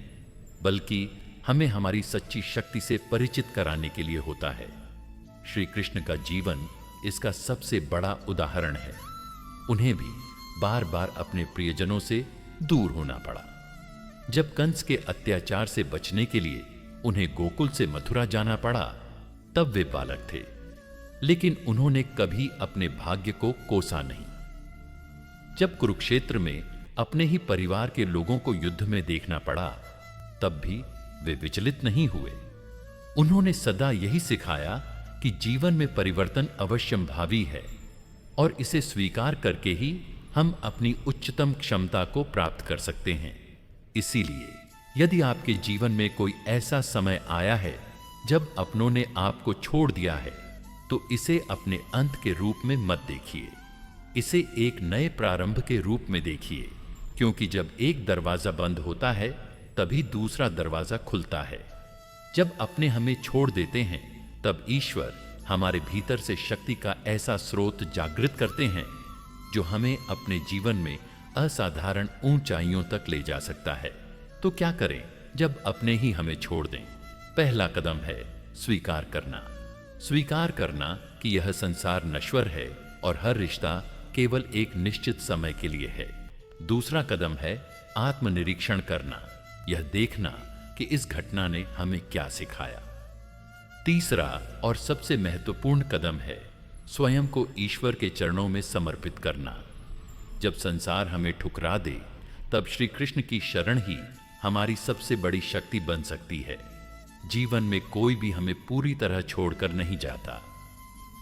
बल्कि हमें हमारी सच्ची शक्ति से परिचित कराने के लिए होता है। श्री कृष्ण का जीवन इसका सबसे बड़ा उदाहरण है। उन्हें भी बार बार अपने प्रियजनों से दूर होना पड़ा। जब कंस के अत्याचार से बचने के लिए उन्हें गोकुल से मथुरा जाना पड़ा, तब वे बालक थे, लेकिन उन्होंने कभी अपने भाग्य को कोसा नहीं। जब कुरुक्षेत्र में अपने ही परिवार के लोगों को युद्ध में देखना पड़ा, तब भी वे विचलित नहीं हुए। उन्होंने सदा यही सिखाया कि जीवन में परिवर्तन अवश्यंभावी है और इसे स्वीकार करके ही हम अपनी उच्चतम क्षमता को प्राप्त कर सकते हैं। इसीलिए यदि आपके जीवन में कोई ऐसा समय आया है जब अपनों ने आपको छोड़ दिया है, तो इसे अपने अंत के रूप में मत देखिए, इसे एक नए प्रारंभ के रूप में देखिए, क्योंकि जब एक दरवाजा बंद होता है तभी दूसरा दरवाजा खुलता है। जब अपने हमें छोड़ देते हैं तब ईश्वर हमारे भीतर से शक्ति का ऐसा स्रोत जागृत करते हैं जो हमें अपने जीवन में असाधारण ऊंचाइयों तक ले जा सकता है। तो क्या करें जब अपने ही हमें छोड़ दें? पहला कदम है स्वीकार करना। स्वीकार करना कि यह संसार नश्वर है और हर रिश्ता केवल एक निश्चित समय के लिए है। दूसरा कदम है आत्मनिरीक्षण करना, यह देखना कि इस घटना ने हमें क्या सिखाया। तीसरा और सबसे महत्वपूर्ण कदम है स्वयं को ईश्वर के चरणों में समर्पित करना। जब संसार हमें ठुकरा दे तब श्री कृष्ण की शरण ही हमारी सबसे बड़ी शक्ति बन सकती है। जीवन में कोई भी हमें पूरी तरह छोड़कर नहीं जाता।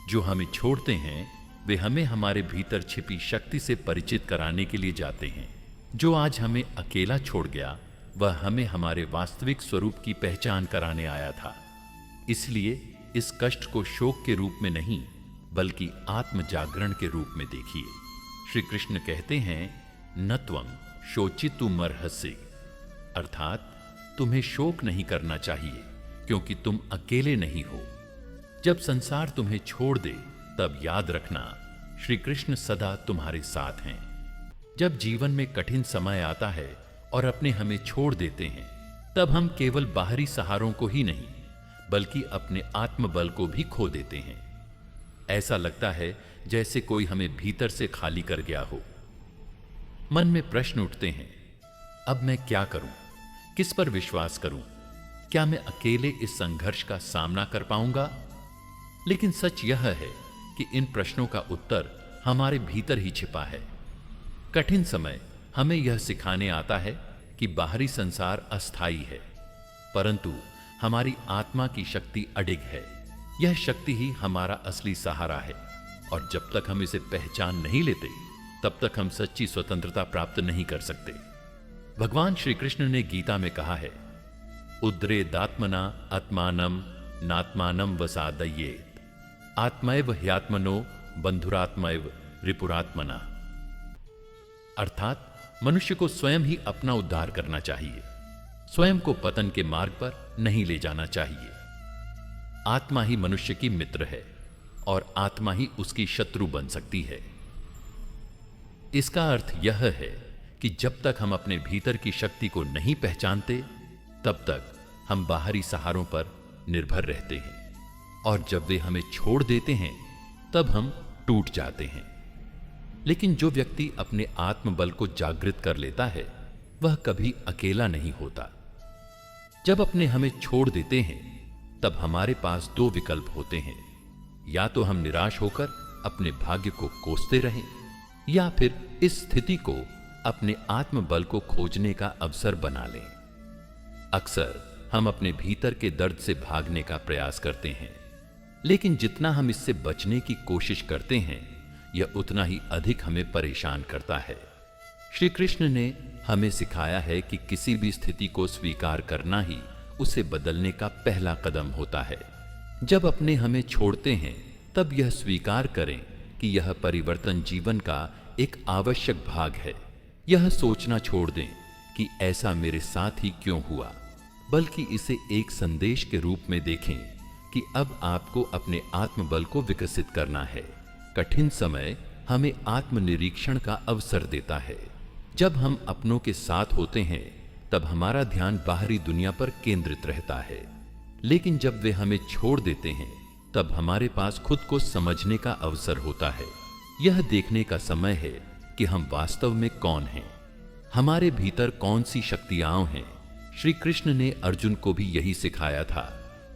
जो हमें छोड़ते हैं वे हमें हमारे भीतर छिपी शक्ति से परिचित कराने के लिए जाते हैं। जो आज हमें अकेला छोड़ गया वह हमें हमारे वास्तविक स्वरूप की पहचान कराने आया था। इसलिए इस कष्ट को शोक के रूप में नहीं बल्कि आत्म जागरण के रूप में देखिए। श्री कृष्ण कहते हैं न त्वं शोचितुमर्हसि, अर्थात तुम्हें शोक नहीं करना चाहिए क्योंकि तुम अकेले नहीं हो। जब संसार तुम्हें छोड़ दे तब याद रखना श्री कृष्ण सदा तुम्हारे साथ हैं। जब जीवन में कठिन समय आता है और अपने हमें छोड़ देते हैं तब हम केवल बाहरी सहारों को ही नहीं बल्कि अपने आत्मबल को भी खो देते हैं। ऐसा लगता है जैसे कोई हमें भीतर से खाली कर गया हो। मन में प्रश्न उठते हैं, अब मैं क्या करूं? किस पर विश्वास करूं? क्या मैं अकेले इस संघर्ष का सामना कर पाऊंगा? लेकिन सच यह है कि इन प्रश्नों का उत्तर हमारे भीतर ही छिपा है। कठिन समय हमें यह सिखाने आता है कि बाहरी संसार अस्थायी है, परंतु हमारी आत्मा की शक्ति अडिग है। यह शक्ति ही हमारा असली सहारा है और जब तक हम इसे पहचान नहीं लेते तब तक हम सच्ची स्वतंत्रता प्राप्त नहीं कर सकते। भगवान श्री कृष्ण ने गीता में कहा है, उद्रेदात्मना आत्मानम नात्मानम वसादयेत, आत्मैव ह्यात्मनो बंधुरात्मैव रिपुरात्मना। अर्थात मनुष्य को स्वयं ही अपना उद्धार करना चाहिए, स्वयं को पतन के मार्ग पर नहीं ले जाना चाहिए। आत्मा ही मनुष्य की मित्र है और आत्मा ही उसकी शत्रु बन सकती है। इसका अर्थ यह है कि जब तक हम अपने भीतर की शक्ति को नहीं पहचानते तब तक हम बाहरी सहारों पर निर्भर रहते हैं और जब वे हमें छोड़ देते हैं तब हम टूट जाते हैं। लेकिन जो व्यक्ति अपने आत्मबल को जागृत कर लेता है वह कभी अकेला नहीं होता। जब अपने हमें छोड़ देते हैं तब हमारे पास दो विकल्प होते हैं, या तो हम निराश होकर अपने भाग्य को कोसते रहें या फिर इस स्थिति को अपने आत्मबल को खोजने का अवसर बना लें। अक्सर हम अपने भीतर के दर्द से भागने का प्रयास करते हैं, लेकिन जितना हम इससे बचने की कोशिश करते हैं यह उतना ही अधिक हमें परेशान करता है। श्री कृष्ण ने हमें सिखाया है कि किसी भी स्थिति को स्वीकार करना ही उसे बदलने का पहला कदम होता है। जब अपने हमें छोड़ते हैं तब यह स्वीकार करें कि यह परिवर्तन जीवन का एक आवश्यक भाग है। यह सोचना छोड़ दें कि ऐसा मेरे साथ ही क्यों हुआ, बल्कि इसे एक संदेश के रूप में देखें कि अब आपको अपने आत्मबल को विकसित करना है। कठिन समय हमें आत्मनिरीक्षण का अवसर देता है। जब हम अपनों के साथ होते हैं तब हमारा ध्यान बाहरी दुनिया पर केंद्रित रहता है, लेकिन जब वे हमें छोड़ देते हैं तब हमारे पास खुद को समझने का अवसर होता है। यह देखने का समय है कि हम वास्तव में कौन हैं, हमारे भीतर कौन सी शक्तियां हैं। श्री कृष्ण ने अर्जुन को भी यही सिखाया था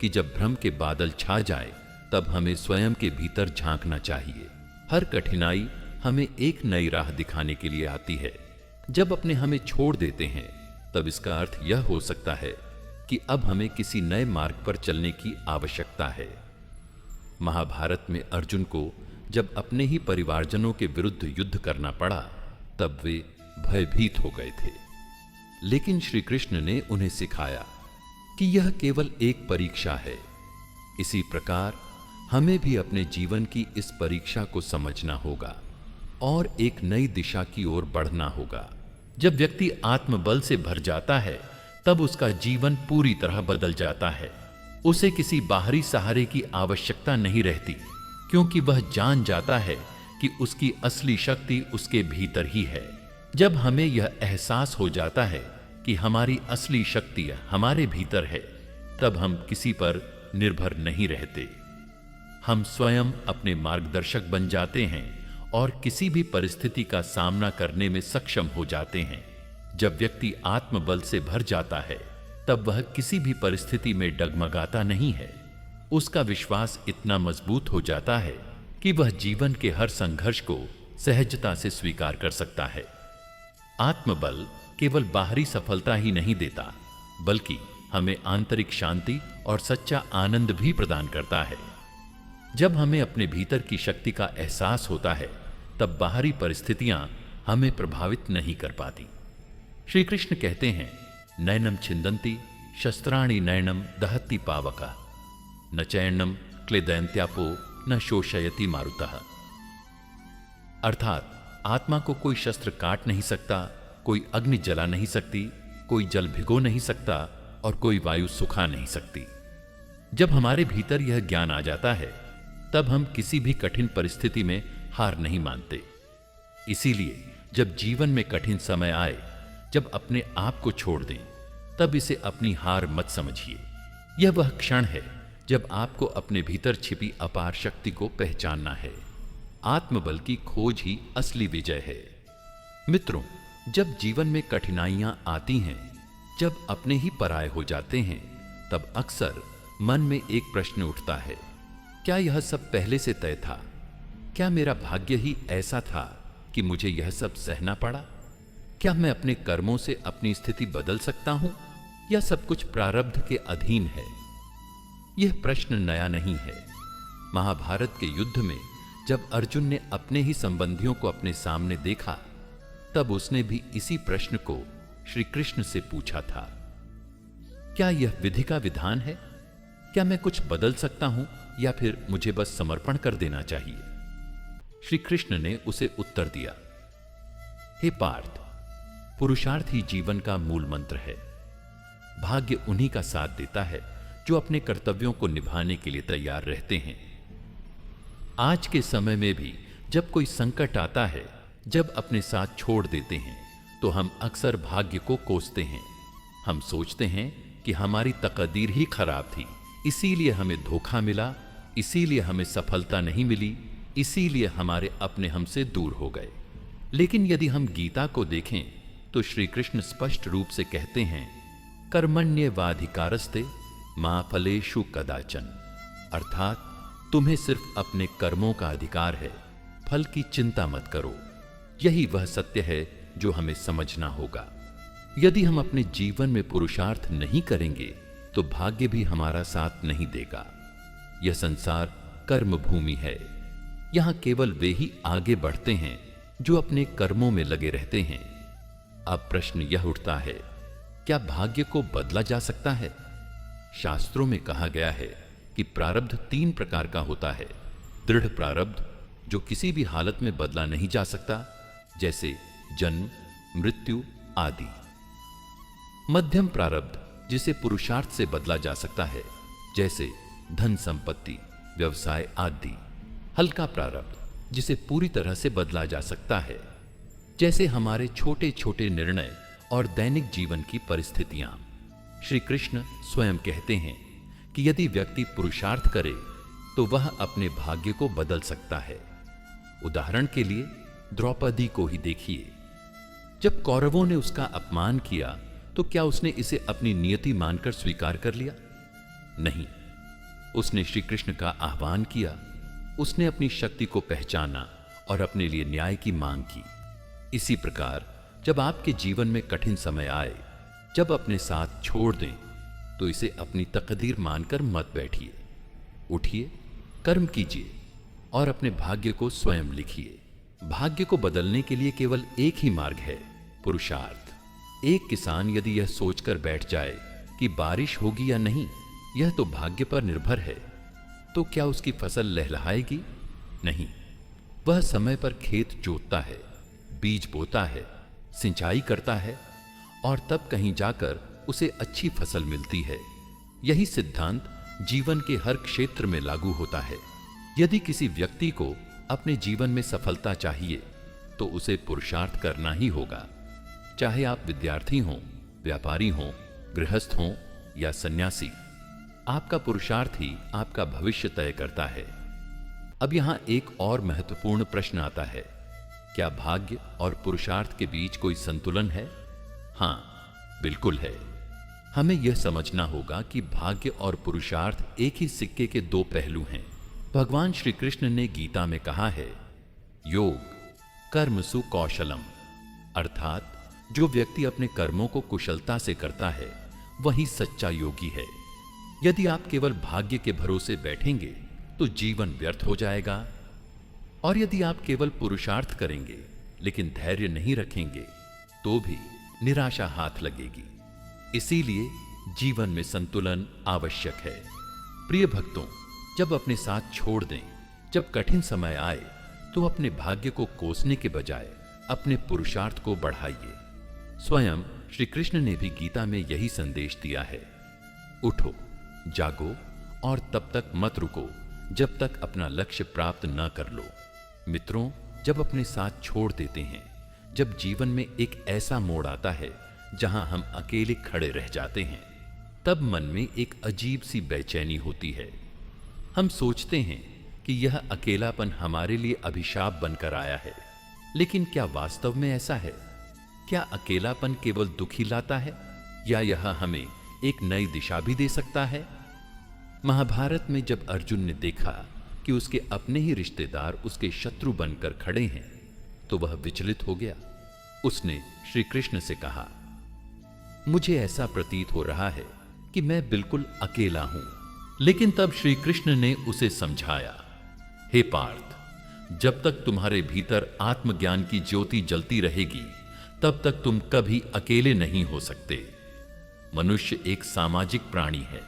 कि जब भ्रम के बादल छा जाए तब हमें स्वयं के भीतर झांकना चाहिए। हर कठिनाई हमें एक नई राह दिखाने के लिए आती है। जब अपने हमें छोड़ देते हैं तब इसका अर्थ यह हो सकता है कि अब हमें किसी नए मार्ग पर चलने की आवश्यकता है। महाभारत में अर्जुन को जब अपने ही परिवारजनों के विरुद्ध युद्ध करना पड़ा तब वे भयभीत हो गए थे। लेकिन श्री कृष्ण ने उन्हें सिखाया कि यह केवल एक परीक्षा है। इसी प्रकार हमें भी अपने जीवन की इस परीक्षा को समझना होगा और एक नई दिशा की ओर बढ़ना होगा। जब व्यक्ति आत्मबल से भर जाता है तब उसका जीवन पूरी तरह बदल जाता है। उसे किसी बाहरी सहारे की आवश्यकता नहीं रहती, क्योंकि वह जान जाता है कि उसकी असली शक्ति उसके भीतर ही है। जब हमें यह एहसास हो जाता है कि हमारी असली शक्ति हमारे भीतर है, तब हम किसी पर निर्भर नहीं रहते। हम स्वयं अपने मार्गदर्शक बन जाते हैं और किसी भी परिस्थिति का सामना करने में सक्षम हो जाते हैं। जब व्यक्ति आत्मबल से भर जाता है तब वह किसी भी परिस्थिति में डगमगाता नहीं है। उसका विश्वास इतना मजबूत हो जाता है कि वह जीवन के हर संघर्ष को सहजता से स्वीकार कर सकता है। आत्मबल केवल बाहरी सफलता ही नहीं देता, बल्कि हमें आंतरिक शांति और सच्चा आनंद भी प्रदान करता है। जब हमें अपने भीतर की शक्ति का एहसास होता है, तब बाहरी परिस्थितियां हमें प्रभावित नहीं कर पाती। श्री कृष्ण कहते हैं, नैनम छिंदन्ति शस्त्राणि नैनम दहति पावका, न चैनम क्लेदयन्त्यापो न शोषयति मारुतः। अर्थात आत्मा को कोई शस्त्र काट नहीं सकता, कोई अग्नि जला नहीं सकती, कोई जल भिगो नहीं सकता और कोई वायु सुखा नहीं सकती। जब हमारे भीतर यह ज्ञान आ जाता है, तब हम किसी भी कठिन परिस्थिति में हार नहीं मानते। इसीलिए जब जीवन में कठिन समय आए, जब अपने आप को छोड़ दें, तब इसे अपनी हार मत समझिए। यह वह क्षण है जब आपको अपने भीतर छिपी अपार शक्ति को पहचानना है। आत्मबल की खोज ही असली विजय है। मित्रों, जब जीवन में कठिनाइयां आती हैं, जब अपने ही पराये हो जाते हैं, तब अक्सर मन में एक प्रश्न उठता है, क्या यह सब पहले से तय था? क्या मेरा भाग्य ही ऐसा था कि मुझे यह सब सहना पड़ा? क्या मैं अपने कर्मों से अपनी स्थिति बदल सकता हूं, या सब कुछ प्रारब्ध के अधीन है? यह प्रश्न नया नहीं है। महाभारत के युद्ध में जब अर्जुन ने अपने ही संबंधियों को अपने सामने देखा, तब उसने भी इसी प्रश्न को श्री कृष्ण से पूछा था। क्या यह विधि का विधान है? क्या मैं कुछ बदल सकता हूं, या फिर मुझे बस समर्पण कर देना चाहिए? श्री कृष्ण ने उसे उत्तर दिया, हे पार्थ, पुरुषार्थ ही जीवन का मूल मंत्र है। भाग्य उन्हीं का साथ देता है जो अपने कर्तव्यों को निभाने के लिए तैयार रहते हैं। आज के समय में भी जब कोई संकट आता है, जब अपने साथ छोड़ देते हैं, तो हम अक्सर भाग्य को कोसते हैं। हम सोचते हैं कि हमारी तकदीर ही खराब थी, इसीलिए हमें धोखा मिला, इसीलिए हमें सफलता नहीं मिली, इसीलिए हमारे अपने हमसे दूर हो गए। लेकिन यदि हम गीता को देखें तो श्री कृष्ण स्पष्ट रूप से कहते हैं, कर्मण्येवाधिकारस्ते मा फलेषु कदाचन। अर्थात तुम्हें सिर्फ अपने कर्मों का अधिकार है, फल की चिंता मत करो। यही वह सत्य है जो हमें समझना होगा। यदि हम अपने जीवन में पुरुषार्थ नहीं करेंगे तो भाग्य भी हमारा साथ नहीं देगा। यह संसार कर्म भूमि है। यहां केवल वे ही आगे बढ़ते हैं जो अपने कर्मों में लगे रहते हैं। अब प्रश्न यह उठता है, क्या भाग्य को बदला जा सकता है? शास्त्रों में कहा गया है कि प्रारब्ध 3 प्रकार का होता है। दृढ़ प्रारब्ध, जो किसी भी हालत में बदला नहीं जा सकता, जैसे जन्म, मृत्यु आदि। मध्यम प्रारब्ध, जिसे पुरुषार्थ से बदला जा सकता है, जैसे धन संपत्ति, व्यवसाय आदि। हल्का प्रारब्ध, जिसे पूरी तरह से बदला जा सकता है, जैसे हमारे छोटे छोटे निर्णय और दैनिक जीवन की परिस्थितियां। श्री कृष्ण स्वयं कहते हैं कि यदि व्यक्ति पुरुषार्थ करे तो वह अपने भाग्य को बदल सकता है। उदाहरण के लिए द्रौपदी को ही देखिए। जब कौरवों ने उसका अपमान किया तो क्या उसने इसे अपनी नियति मानकर स्वीकार कर लिया? नहीं, उसने श्री कृष्ण का आह्वान किया, उसने अपनी शक्ति को पहचाना और अपने लिए न्याय की मांग की। इसी प्रकार जब आपके जीवन में कठिन समय आए, जब अपने साथ छोड़ दें, तो इसे अपनी तकदीर मानकर मत बैठिए। उठिए, कर्म कीजिए और अपने भाग्य को स्वयं लिखिए। भाग्य को बदलने के लिए केवल एक ही मार्ग है, पुरुषार्थ। एक किसान यदि यह सोचकर बैठ जाए कि बारिश होगी या नहीं, यह तो भाग्य पर निर्भर है, तो क्या उसकी फसल लहलहाएगी? नहीं। वह समय पर खेत जोतता है, बीज बोता है, सिंचाई करता है और तब कहीं जाकर उसे अच्छी फसल मिलती है। यही सिद्धांत जीवन के हर क्षेत्र में लागू होता है। यदि किसी व्यक्ति को अपने जीवन में सफलता चाहिए तो उसे पुरुषार्थ करना ही होगा, चाहे आप विद्यार्थी हों, व्यापारी हों, गृहस्थ हों या सन्यासी। आपका पुरुषार्थ ही आपका भविष्य तय करता है। अब यहां एक और महत्वपूर्ण प्रश्न आता है, क्या भाग्य और पुरुषार्थ के बीच कोई संतुलन है? हां, बिल्कुल है। हमें यह समझना होगा कि भाग्य और पुरुषार्थ एक ही सिक्के के दो पहलू हैं। भगवान श्री कृष्ण ने गीता में कहा है, योग कर्मसु कौशलम, अर्थात जो व्यक्ति अपने कर्मों को कुशलता से करता है वही सच्चा योगी है। यदि आप केवल भाग्य के भरोसे बैठेंगे तो जीवन व्यर्थ हो जाएगा, और यदि आप केवल पुरुषार्थ करेंगे लेकिन धैर्य नहीं रखेंगे तो भी निराशा हाथ लगेगी। इसीलिए जीवन में संतुलन आवश्यक है। प्रिय भक्तों, जब अपने साथ छोड़ दें, जब कठिन समय आए तो अपने भाग्य को कोसने के बजाय अपने पुरुषार्थ को बढ़ाइए। स्वयं श्री कृष्ण ने भी गीता में यही संदेश दिया है, उठो, जागो और तब तक मत रुको जब तक अपना लक्ष्य प्राप्त न कर लो। मित्रों, जब अपने साथ छोड़ देते हैं, जब जीवन में एक ऐसा मोड़ आता है जहां हम अकेले खड़े रह जाते हैं, तब मन में एक अजीब सी बेचैनी होती है। हम सोचते हैं कि यह अकेलापन हमारे लिए अभिशाप बनकर आया है, लेकिन क्या वास्तव में ऐसा है? क्या अकेलापन केवल दुख ही लाता है, या यह हमें एक नई दिशा भी दे सकता है? महाभारत में जब अर्जुन ने देखा कि उसके अपने ही रिश्तेदार उसके शत्रु बनकर खड़े हैं, तो वह विचलित हो गया। उसने श्री कृष्ण से कहा, मुझे ऐसा प्रतीत हो रहा है कि मैं बिल्कुल अकेला हूं। लेकिन तब श्री कृष्ण ने उसे समझाया, हे पार्थ, जब तक तुम्हारे भीतर आत्मज्ञान की ज्योति जलती रहेगी तब तक तुम कभी अकेले नहीं हो सकते। मनुष्य एक सामाजिक प्राणी है।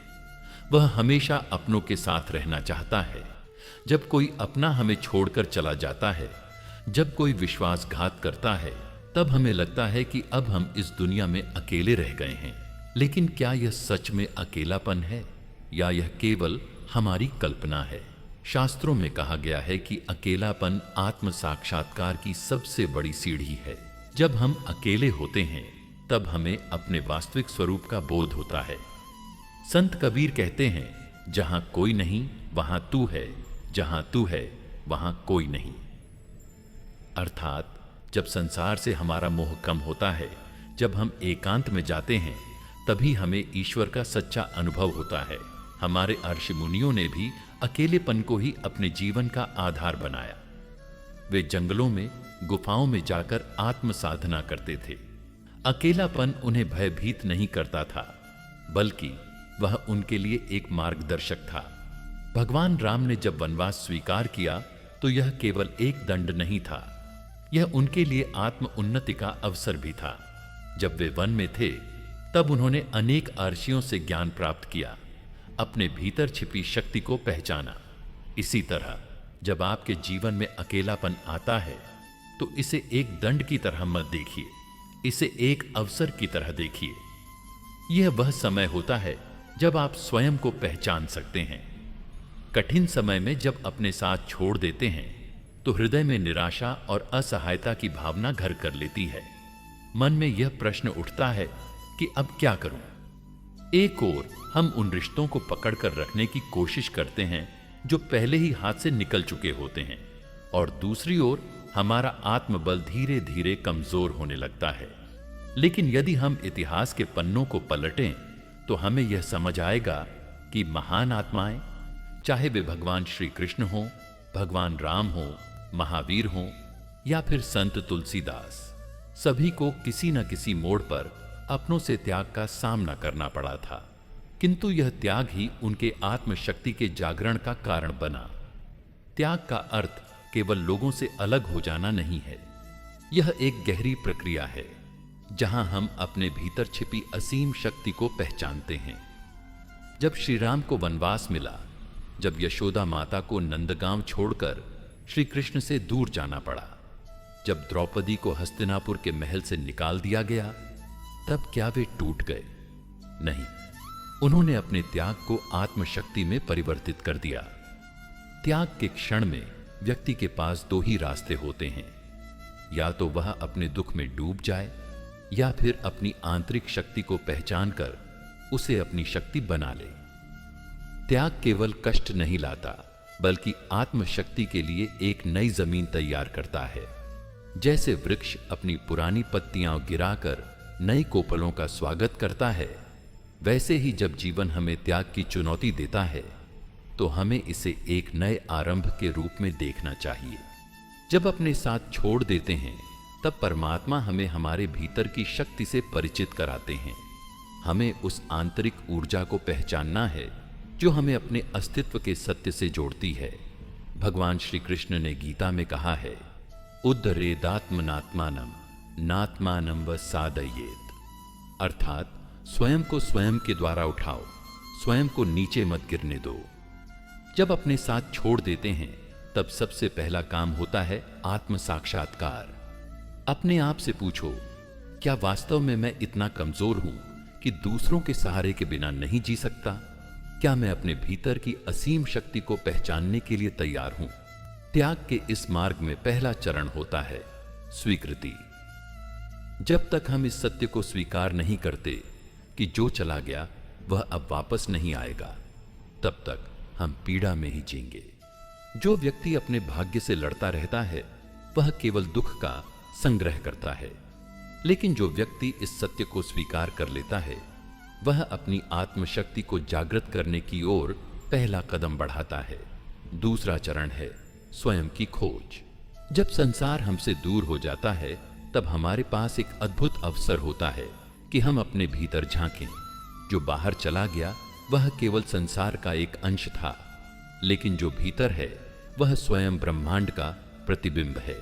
वह हमेशा अपनों के साथ रहना चाहता है। जब कोई अपना हमें छोड़कर चला जाता है, जब कोई विश्वासघात करता है, तब हमें लगता है कि अब हम इस दुनिया में अकेले रह गए हैं। लेकिन क्या यह सच में अकेलापन है, या यह केवल हमारी कल्पना है? शास्त्रों में कहा गया है कि अकेलापन आत्म साक्षात्कार की सबसे बड़ी सीढ़ी है। जब हम अकेले होते हैं तब हमें अपने वास्तविक स्वरूप का बोध होता है। संत कबीर कहते हैं, जहां कोई नहीं वहां तू है, जहां तू है वहां कोई नहीं। अर्थात जब संसार से हमारा मोह कम होता है, जब हम एकांत में जाते हैं, तभी हमें ईश्वर का सच्चा अनुभव होता है। हमारे ऋषि मुनियों ने भी अकेलेपन को ही अपने जीवन का आधार बनाया। वे जंगलों में, गुफाओं में जाकर आत्म साधना करते थे। अकेलापन उन्हें भयभीत नहीं करता था, बल्कि वह उनके लिए एक मार्गदर्शक था। भगवान राम ने जब वनवास स्वीकार किया तो यह केवल एक दंड नहीं था, यह उनके लिए आत्म उन्नति का अवसर भी था। जब वे वन में थे तब उन्होंने अनेक ऋषियों से ज्ञान प्राप्त किया, अपने भीतर छिपी शक्ति को पहचाना। इसी तरह जब आपके जीवन में अकेलापन आता है तो इसे एक दंड की तरह मत देखिए, इसे एक अवसर की तरह देखिए। यह वह समय होता है जब आप स्वयं को पहचान सकते हैं। कठिन समय में जब अपने साथ छोड़ देते हैं तो हृदय में निराशा और असहायता की भावना घर कर लेती है। मन में यह प्रश्न उठता है कि अब क्या करूं? एक ओर हम उन रिश्तों को पकड़कर रखने की कोशिश करते हैं जो पहले ही हाथ से निकल चुके होते हैं, और दूसरी ओर हमारा आत्मबल धीरे धीरे कमजोर होने लगता है। लेकिन यदि हम इतिहास के पन्नों को पलटें तो हमें यह समझ आएगा कि महान आत्माएं, चाहे वे भगवान श्री कृष्ण हो, भगवान राम हो, महावीर हो या फिर संत तुलसीदास, सभी को किसी न किसी मोड़ पर अपनों से त्याग का सामना करना पड़ा था। किंतु यह त्याग ही उनके आत्मशक्ति के जागरण का कारण बना। त्याग का अर्थ केवल लोगों से अलग हो जाना नहीं है। यह एक गहरी प्रक्रिया है जहां हम अपने भीतर छिपी असीम शक्ति को पहचानते हैं। जब श्री राम को वनवास मिला, जब यशोदा माता को नंदगांव छोड़कर श्री कृष्ण से दूर जाना पड़ा, जब द्रौपदी को हस्तिनापुर के महल से निकाल दिया गया, तब क्या वे टूट गए? नहीं, उन्होंने अपने त्याग को आत्मशक्ति में परिवर्तित कर दिया। त्याग के क्षण में व्यक्ति के पास दो ही रास्ते होते हैं, या तो वह अपने दुख में डूब जाए या फिर अपनी आंतरिक शक्ति को पहचान कर उसे अपनी शक्ति बना ले। त्याग केवल कष्ट नहीं लाता, बल्कि आत्मशक्ति के लिए एक नई जमीन तैयार करता है। जैसे वृक्ष अपनी पुरानी पत्तियां गिराकर नई कोपलों का स्वागत करता है, वैसे ही जब जीवन हमें त्याग की चुनौती देता है तो हमें इसे एक नए आरंभ के रूप में देखना चाहिए। जब अपने साथ छोड़ देते हैं, तब परमात्मा हमें हमारे भीतर की शक्ति से परिचित कराते हैं। हमें उस आंतरिक ऊर्जा को पहचानना है जो हमें अपने अस्तित्व के सत्य से जोड़ती है। भगवान श्री कृष्ण ने गीता में कहा है, उद्धरेदात्मनात्मानम नात्मानम व सादयेत, अर्थात स्वयं को स्वयं के द्वारा उठाओ, स्वयं को नीचे मत गिरने दो। जब अपने साथ छोड़ देते हैं, तब सबसे पहला काम होता है आत्म साक्षात्कार। अपने आप से पूछो, क्या वास्तव में मैं इतना कमजोर हूं कि दूसरों के सहारे के बिना नहीं जी सकता? क्या मैं अपने भीतर की असीम शक्ति को पहचानने के लिए तैयार हूं? त्याग के इस मार्ग में पहला चरण होता है स्वीकृति। जब तक हम इस सत्य को स्वीकार नहीं करते कि जो चला गया वह अब वापस नहीं आएगा, तब तक हम पीड़ा में ही जीएंगे। जो व्यक्ति अपने भाग्य से लड़ता रहता है, वह केवल दुख का संग्रह करता है। लेकिन जो व्यक्ति इस सत्य को स्वीकार कर लेता है, वह अपनी आत्मशक्ति को जागृत करने की ओर पहला कदम बढ़ाता है। दूसरा चरण है स्वयं की खोज। जब संसार हमसे दूर हो जाता है, तब हमारे पास एक अद्भुत अवसर होता है कि हम अपने भीतर झांकें। जो बाहर चला गया वह केवल संसार का एक अंश था, लेकिन जो भीतर है वह स्वयं ब्रह्मांड का प्रतिबिंब है।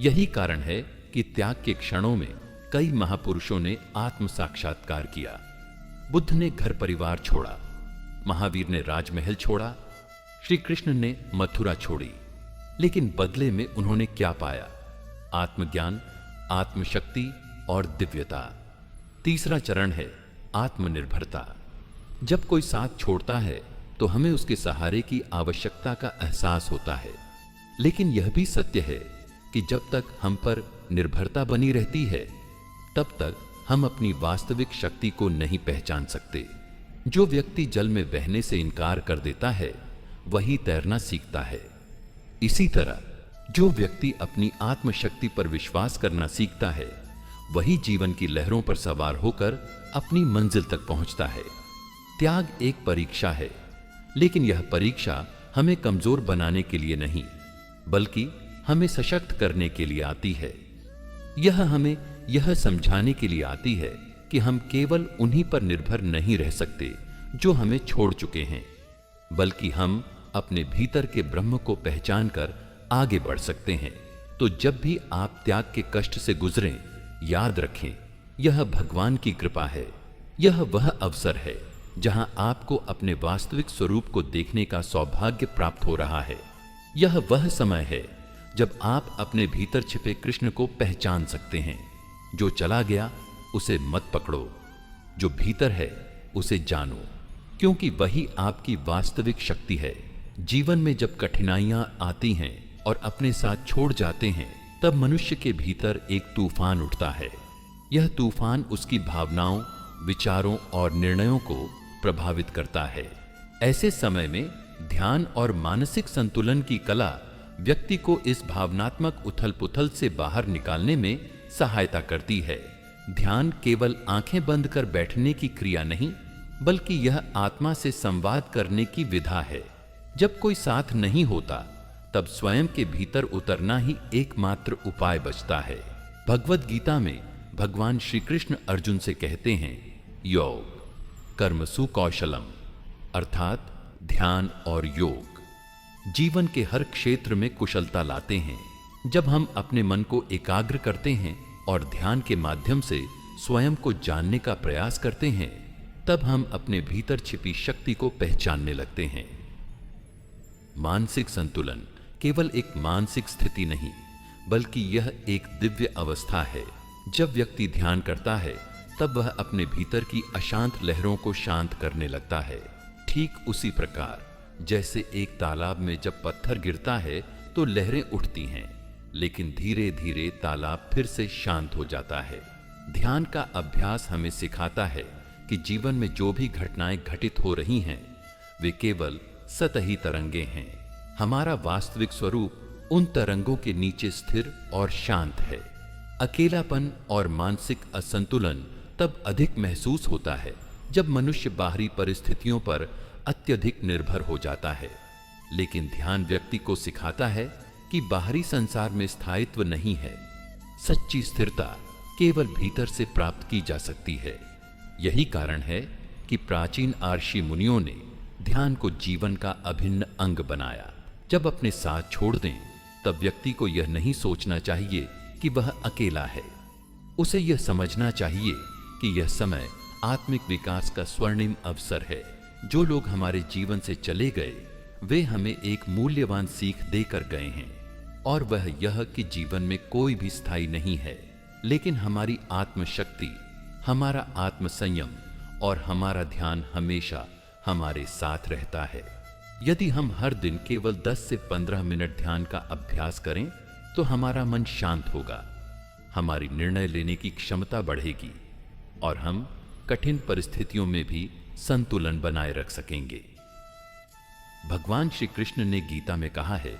यही कारण है कि त्याग के क्षणों में कई महापुरुषों ने आत्म साक्षात्कार किया। बुद्ध ने घर परिवार छोड़ा, महावीर ने राजमहल छोड़ा, श्री कृष्ण ने मथुरा छोड़ी, लेकिन बदले में उन्होंने क्या पाया? आत्मज्ञान, आत्मशक्ति और दिव्यता। तीसरा चरण है आत्मनिर्भरता। जब कोई साथ छोड़ता है तो हमें उसके सहारे की आवश्यकता का एहसास होता है, लेकिन यह भी सत्य है कि जब तक हम पर निर्भरता बनी रहती है, तब तक हम अपनी वास्तविक शक्ति को नहीं पहचान सकते। जो व्यक्ति जल में बहने से इनकार कर देता है, वही तैरना सीखता है। इसी तरह जो व्यक्ति अपनी आत्मशक्ति पर विश्वास करना सीखता है, वही जीवन की लहरों पर सवार होकर अपनी मंजिल तक पहुंचता है। त्याग एक परीक्षा है, लेकिन यह परीक्षा हमें कमजोर बनाने के लिए नहीं, बल्कि हमें सशक्त करने के लिए आती है। यह हमें यह समझाने के लिए आती है कि हम केवल उन्हीं पर निर्भर नहीं रह सकते जो हमें छोड़ चुके हैं, बल्कि हम अपने भीतर के ब्रह्म को पहचान कर आगे बढ़ सकते हैं। तो जब भी आप त्याग के कष्ट से गुजरें, याद रखें, यह भगवान की कृपा है। यह वह अवसर है जहां आपको अपने वास्तविक स्वरूप को देखने का सौभाग्य प्राप्त हो रहा है। यह वह समय है जब आप अपने भीतर छिपे कृष्ण को पहचान सकते हैं। जो चला गया उसे मत पकड़ो, जो भीतर है उसे जानो, क्योंकि वही आपकी वास्तविक शक्ति है। जीवन में जब कठिनाइयां आती हैं और अपने साथ छोड़ जाते हैं, तब मनुष्य के भीतर एक तूफान उठता है। यह तूफान उसकी भावनाओं, विचारों और निर्णयों को प्रभावित करता है। ऐसे समय में ध्यान और मानसिक संतुलन की कला व्यक्ति को इस भावनात्मक उथल-पुथल से बाहर निकालने में सहायता करती है। ध्यान केवल आंखें बंद कर बैठने की क्रिया नहीं, बल्कि यह आत्मा से संवाद करने की विधा है। जब कोई साथ नहीं होता, तब स्वयं के भीतर उतरना ही एकमात्र उपाय बचता है। भगवद गीता में भगवान श्री कृष्ण अर्जुन से कहते हैं, योग कर्मसु कौशलम, अर्थात ध्यान और योग जीवन के हर क्षेत्र में कुशलता लाते हैं। जब हम अपने मन को एकाग्र करते हैं और ध्यान के माध्यम से स्वयं को जानने का प्रयास करते हैं, तब हम अपने भीतर छिपी शक्ति को पहचानने लगते हैं। मानसिक संतुलन केवल एक मानसिक स्थिति नहीं, बल्कि यह एक दिव्य अवस्था है। जब व्यक्ति ध्यान करता है, तब वह अपने भीतर की अशांत लहरों को शांत करने लगता है। ठीक उसी प्रकार जैसे एक तालाब में जब पत्थर गिरता है तो लहरें उठती हैं, लेकिन धीरे धीरे तालाब फिर से शांत हो जाता है। ध्यान का अभ्यास हमें सिखाता है कि जीवन में जो भी घटनाएं घटित हो रही हैं, वे केवल सतही तरंगे हैं। हमारा वास्तविक स्वरूप उन तरंगों के नीचे स्थिर और शांत है। अकेलापन और मानसिक असंतुलन तब अधिक महसूस होता है जब मनुष्य बाहरी परिस्थितियों पर अत्यधिक निर्भर हो जाता है। लेकिन ध्यान व्यक्ति को सिखाता है कि बाहरी संसार में स्थायित्व नहीं है। सच्ची स्थिरता केवल भीतर से प्राप्त की जा सकती है। यही कारण है कि प्राचीन ऋषि मुनियों ने ध्यान को जीवन का अभिन्न अंग बनाया। जब अपने साथ छोड़ दें, तब व्यक्ति को यह नहीं सोचना चाहिए कि वह अकेला है। उसे यह समझना चाहिए कि यह समय आत्मिक विकास का स्वर्णिम अवसर है। जो लोग हमारे जीवन से चले गए, वे हमें एक मूल्यवान सीख देकर गए हैं, और वह यह कि जीवन में कोई भी स्थायी नहीं है, लेकिन हमारी आत्मशक्ति, हमारा आत्मसंयम और हमारा ध्यान हमेशा हमारे साथ रहता है। यदि हम हर दिन केवल 10 से 15 मिनट ध्यान का अभ्यास करें, तो हमारा मन शांत होगा, हमारी निर्णय लेने की क्षमता बढ़ेगी और हम कठिन परिस्थितियों में भी संतुलन बनाए रख सकेंगे। भगवान श्री कृष्ण ने गीता में कहा है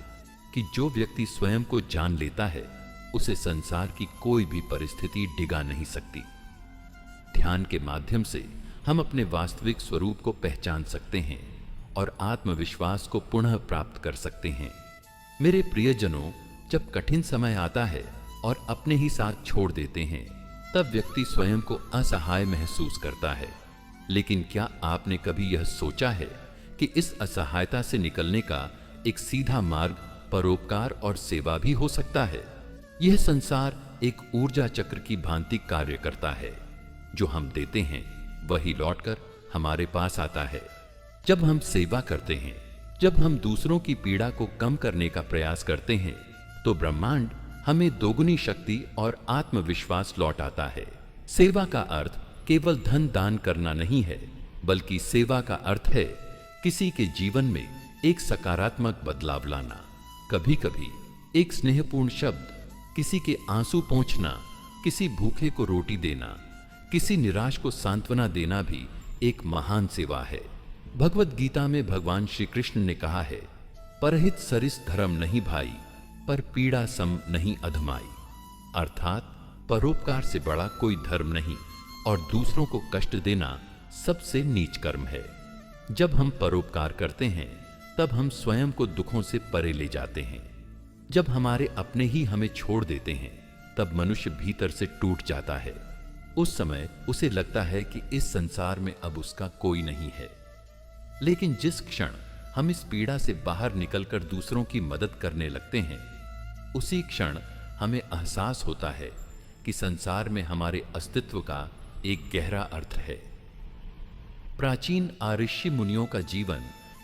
कि जो व्यक्ति स्वयं को जान लेता है, उसे संसार की कोई भी परिस्थिति डिगा नहीं सकती। ध्यान के माध्यम से हम अपने वास्तविक स्वरूप को पहचान सकते हैं और आत्मविश्वास को पुनः प्राप्त कर सकते हैं। मेरे प्रियजनों, जब कठिन समय आता है और अपने ही साथ छोड़ देते हैं, तब व्यक्ति स्वयं को असहाय महसूस करता है। लेकिन क्या आपने कभी यह सोचा है कि इस असहायता से निकलने का एक सीधा मार्ग परोपकार और सेवा भी हो सकता है? यह संसार एक ऊर्जा चक्र की भांति कार्य करता है। जो हम देते हैं, वही लौटकर हमारे पास आता है। जब हम सेवा करते हैं, जब हम दूसरों की पीड़ा को कम करने का प्रयास करते हैं, तो ब्रह्मांड हमें दोगुनी शक्ति और आत्मविश्वास लौट आता है। सेवा का अर्थ केवल धन दान करना नहीं है, बल्कि सेवा का अर्थ है किसी के जीवन में एक सकारात्मक बदलाव लाना। कभी कभी एक स्नेहपूर्ण शब्द, किसी के आंसू पोंछना, किसी भूखे को रोटी देना, किसी निराश को सांत्वना देना भी एक महान सेवा है। भगवत गीता में भगवान श्री कृष्ण ने कहा है, परहित सरिस धर्म नहीं भाई, पर पीड़ा सम नहीं अधमाई। अर्थात परोपकार से बड़ा कोई धर्म नहीं और दूसरों को कष्ट देना सबसे नीच कर्म है। जब हम परोपकार करते हैं, तब हम स्वयं को दुखों से परे ले जाते हैं। जब हमारे अपने ही हमें छोड़ देते हैं, तब मनुष्य भीतर से टूट जाता है। उस समय उसे लगता है कि इस संसार में अब उसका कोई नहीं है। लेकिन जिस क्षण हम इस पीड़ा से बाहर निकलकर दूसरों की मदद करने लगते हैं, उसी क्षण हमें एहसास होता है कि संसार में हमारे अस्तित्व का एक गहरा अर्थ है। प्राचीन ऋषि मुनियों का जीवन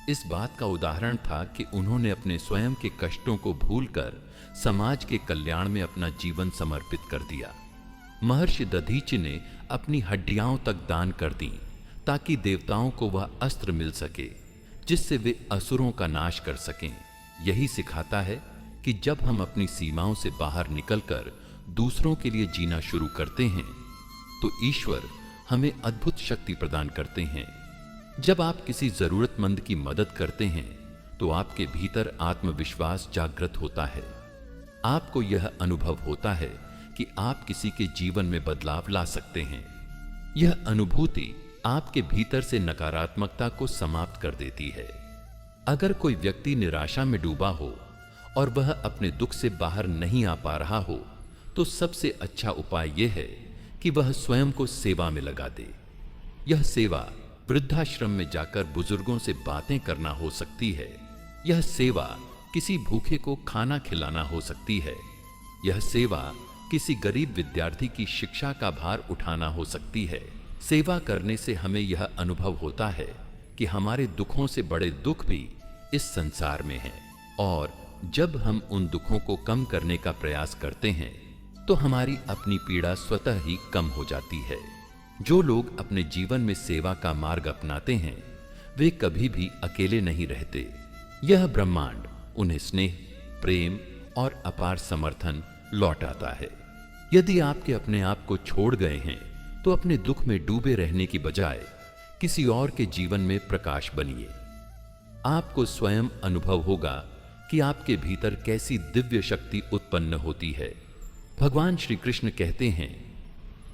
इस बात का उदाहरण था कि उन्होंने अपने स्वयं के कष्टों को भूलकर समाज के कल्याण में अपना जीवन समर्पित कर दिया। महर्षि दधीचि ने अपनी हड्डियां तक दान कर दी ताकि देवताओं को वह अस्त्र मिल सके जिससे वे असुरों का नाश कर सकें। यही सिखाता है कि जब हम अपनी सीमाओं से बाहर निकलकर दूसरों के लिए जीना शुरू करते हैं, तो ईश्वर हमें अद्भुत शक्ति प्रदान करते हैं। जब आप किसी जरूरतमंद की मदद करते हैं, तो आपके भीतर आत्मविश्वास जागृत होता है। आपको यह अनुभव होता है कि आप किसी के जीवन में बदलाव ला सकते हैं। यह अनुभूति आपके भीतर से नकारात्मकता को समाप्त कर देती है। अगर कोई व्यक्ति निराशा में डूबा हो और वह अपने दुख से बाहर नहीं आ पा रहा हो, तो सबसे अच्छा उपाय यह है कि वह स्वयं को सेवा में लगा दे। यह सेवा वृद्धाश्रम में जाकर बुजुर्गों से बातें करना हो सकती है, यह सेवा किसी भूखे को खाना खिलाना हो सकती है। यह सेवा किसी गरीब विद्यार्थी की शिक्षा का भार उठाना हो सकती है। सेवा करने से हमें यह अनुभव होता है कि हमारे दुखों से बड़े दुख भी इस संसार में हैं, और जब हम उन दुखों को कम करने का प्रयास करते हैं तो हमारी अपनी पीड़ा स्वतः ही कम हो जाती है। जो लोग अपने जीवन में सेवा का मार्ग अपनाते हैं वे कभी भी अकेले नहीं रहते। यह ब्रह्मांड उन्हें स्नेह, प्रेम और अपार समर्थन लौटाता है। यदि आपके अपने आप को छोड़ गए हैं तो अपने दुख में डूबे रहने की बजाय किसी और के जीवन में प्रकाश बनिए। आपको स्वयं अनुभव होगा कि आपके भीतर कैसी दिव्य शक्ति उत्पन्न होती है। भगवान श्री कृष्ण कहते हैं,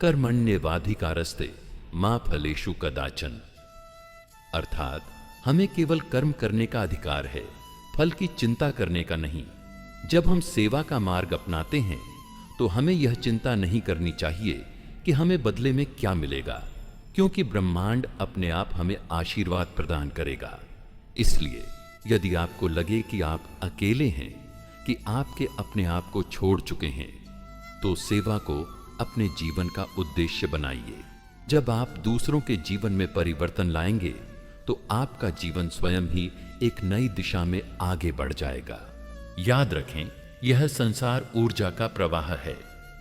कर्मण्येवाधिकारस्ते मा फलेषु कदाचन। अर्थात हमें केवल कर्म करने का अधिकार है, फल की चिंता करने का नहीं। जब हम सेवा का मार्ग अपनाते हैं तो हमें यह चिंता नहीं करनी चाहिए कि हमें बदले में क्या मिलेगा, क्योंकि ब्रह्मांड अपने आप हमें आशीर्वाद प्रदान करेगा। इसलिए यदि आपको लगे कि आप अकेले हैं, कि आपके अपने आप को छोड़ चुके हैं, तो सेवा को अपने जीवन का उद्देश्य बनाइए। जब आप दूसरों के जीवन में परिवर्तन लाएंगे तो आपका जीवन स्वयं ही एक नई दिशा में आगे बढ़ जाएगा। याद रखें, यह संसार ऊर्जा का प्रवाह है।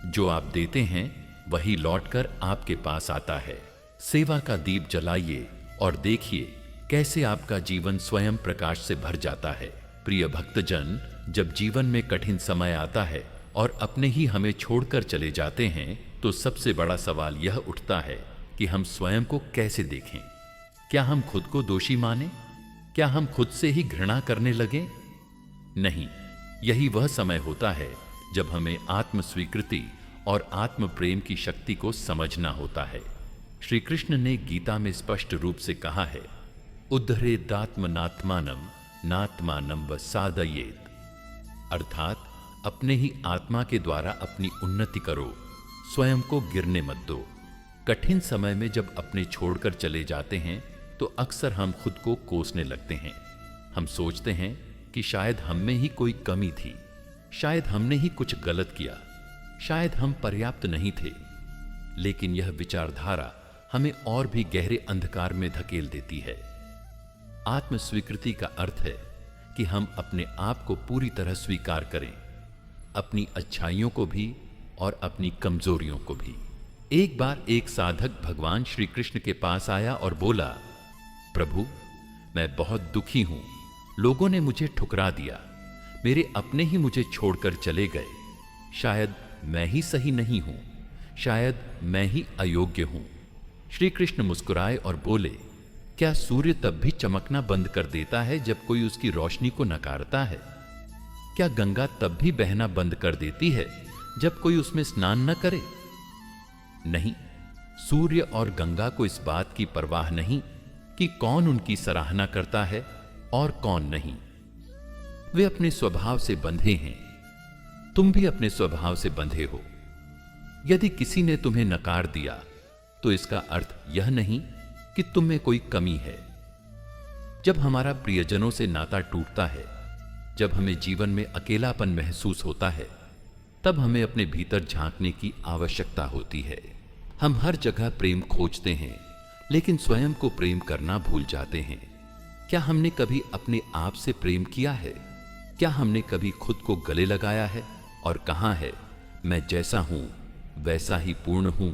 जो आप देते हैं वही लौटकर आपके पास आता है। सेवा का दीप जलाइए और देखिए कैसे आपका जीवन स्वयं प्रकाश से भर जाता है। प्रिय भक्तजन, जब जीवन में कठिन समय आता है और अपने ही हमें छोड़कर चले जाते हैं तो सबसे बड़ा सवाल यह उठता है कि हम स्वयं को कैसे देखें। क्या हम खुद को दोषी माने? क्या हम खुद से ही घृणा करने लगे? नहीं, यही वह समय होता है जब हमें आत्म स्वीकृति और आत्म प्रेम की शक्ति को समझना होता है। श्री कृष्ण ने गीता में स्पष्ट रूप से कहा है, उद्धरेदात्मनात्मानं नात्मानं वसादयेत्। अर्थात अपने ही आत्मा के द्वारा अपनी उन्नति करो, स्वयं को गिरने मत दो। कठिन समय में जब अपने छोड़कर चले जाते हैं तो अक्सर हम खुद को कोसने लगते हैं। हम सोचते हैं कि शायद हम में ही कोई कमी थी, शायद हमने ही कुछ गलत किया, शायद हम पर्याप्त नहीं थे। लेकिन यह विचारधारा हमें और भी गहरे अंधकार में धकेल देती है। आत्म स्वीकृति का अर्थ है कि हम अपने आप को पूरी तरह स्वीकार करें, अपनी अच्छाइयों को भी और अपनी कमजोरियों को भी। एक बार एक साधक भगवान श्री कृष्ण के पास आया और बोला, प्रभु, मैं बहुत दुखी हूं। लोगों ने मुझे ठुकरा दिया, मेरे अपने ही मुझे छोड़कर चले गए। शायद मैं ही सही नहीं हूं, शायद मैं ही अयोग्य हूं। श्री कृष्ण मुस्कुराए और बोले, क्या सूर्य तब भी चमकना बंद कर देता है जब कोई उसकी रोशनी को नकारता है? क्या गंगा तब भी बहना बंद कर देती है जब कोई उसमें स्नान न करे? नहीं, सूर्य और गंगा को इस बात की परवाह नहीं कि कौन उनकी सराहना करता है और कौन नहीं। वे अपने स्वभाव से बंधे हैं। तुम भी अपने स्वभाव से बंधे हो। यदि किसी ने तुम्हें नकार दिया तो इसका अर्थ यह नहीं कि तुम में कोई कमी है। जब हमारा प्रियजनों से नाता टूटता है, जब हमें जीवन में अकेलापन महसूस होता है, तब हमें अपने भीतर झांकने की आवश्यकता होती है। हम हर जगह प्रेम खोजते हैं, लेकिन स्वयं को प्रेम करना भूल जाते हैं। क्या हमने कभी अपने आप से प्रेम किया है? क्या हमने कभी खुद को गले लगाया है और कहा है, मैं जैसा हूं वैसा ही पूर्ण हूं?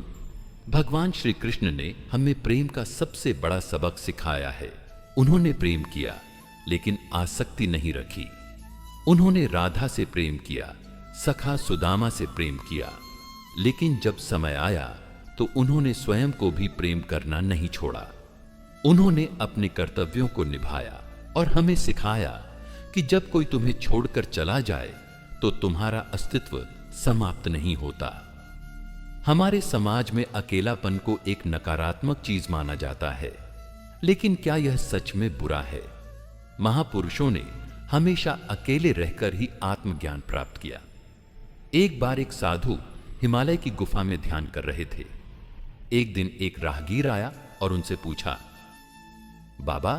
भगवान श्री कृष्ण ने हमें प्रेम का सबसे बड़ा सबक सिखाया है। उन्होंने प्रेम किया लेकिन आसक्ति नहीं रखी। उन्होंने राधा से प्रेम किया, सखा सुदामा से प्रेम किया, लेकिन जब समय आया तो उन्होंने स्वयं को भी प्रेम करना नहीं छोड़ा। उन्होंने अपने कर्तव्यों को निभाया और हमें सिखाया कि जब कोई तुम्हें छोड़कर चला जाए तो तुम्हारा अस्तित्व समाप्त नहीं होता। हमारे समाज में अकेलापन को एक नकारात्मक चीज माना जाता है, लेकिन क्या यह सच में बुरा है? महापुरुषों ने हमेशा अकेले रहकर ही आत्मज्ञान प्राप्त किया। एक बार एक साधु हिमालय की गुफा में ध्यान कर रहे थे। एक दिन एक राहगीर आया और उनसे पूछा, बाबा,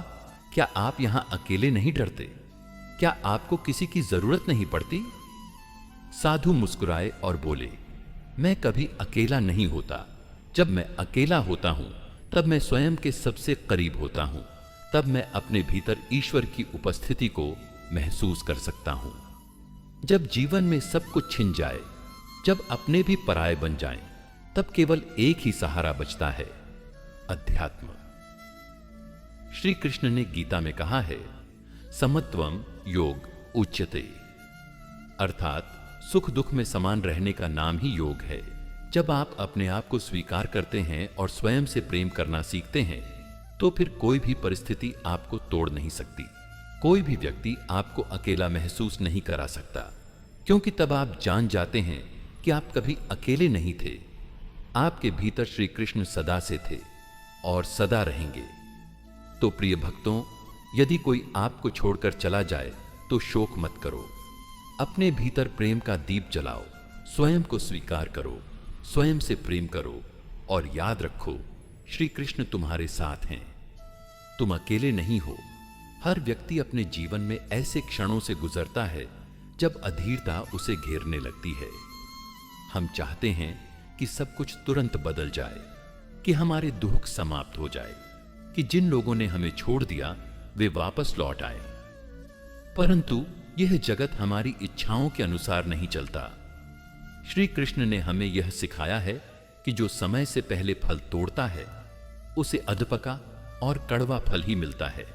क्या आप यहां अकेले नहीं डरते? क्या आपको किसी की जरूरत नहीं पड़ती? साधु मुस्कुराए और बोले, मैं कभी अकेला नहीं होता। जब मैं अकेला होता हूं तब मैं स्वयं के सबसे करीब होता हूं। तब मैं अपने भीतर ईश्वर की उपस्थिति को महसूस कर सकता हूं। जब जीवन में सब कुछ छिन जाए, जब अपने भी पराये बन जाएं, तब केवल एक ही सहारा बचता है, अध्यात्म। श्री कृष्ण ने गीता में कहा है, समत्वम योग उच्यते, अर्थात सुख दुख में समान रहने का नाम ही योग है। जब आप अपने आप को स्वीकार करते हैं और स्वयं से प्रेम करना सीखते हैं, तो फिर कोई भी परिस्थिति आपको तोड़ नहीं सकती। कोई भी व्यक्ति आपको अकेला महसूस नहीं करा सकता, क्योंकि तब आप जान जाते हैं कि आप कभी अकेले नहीं थे। आपके भीतर श्री कृष्ण सदा से थे और सदा रहेंगे। तो प्रिय भक्तों, यदि कोई आपको छोड़कर चला जाए तो शोक मत करो। अपने भीतर प्रेम का दीप जलाओ, स्वयं को स्वीकार करो, स्वयं से प्रेम करो और याद रखो, श्री कृष्ण तुम्हारे साथ हैं। तुम अकेले नहीं हो। हर व्यक्ति अपने जीवन में ऐसे क्षणों से गुजरता है जब अधीरता उसे घेरने लगती है। हम चाहते हैं कि सब कुछ तुरंत बदल जाए, कि हमारे दुख समाप्त हो जाए, कि जिन लोगों ने हमें छोड़ दिया वे वापस लौट आए। परंतु यह जगत हमारी इच्छाओं के अनुसार नहीं चलता। श्री कृष्ण ने हमें यह सिखाया है कि जो समय से पहले फल तोड़ता है उसे अधपका और कड़वा फल ही मिलता है।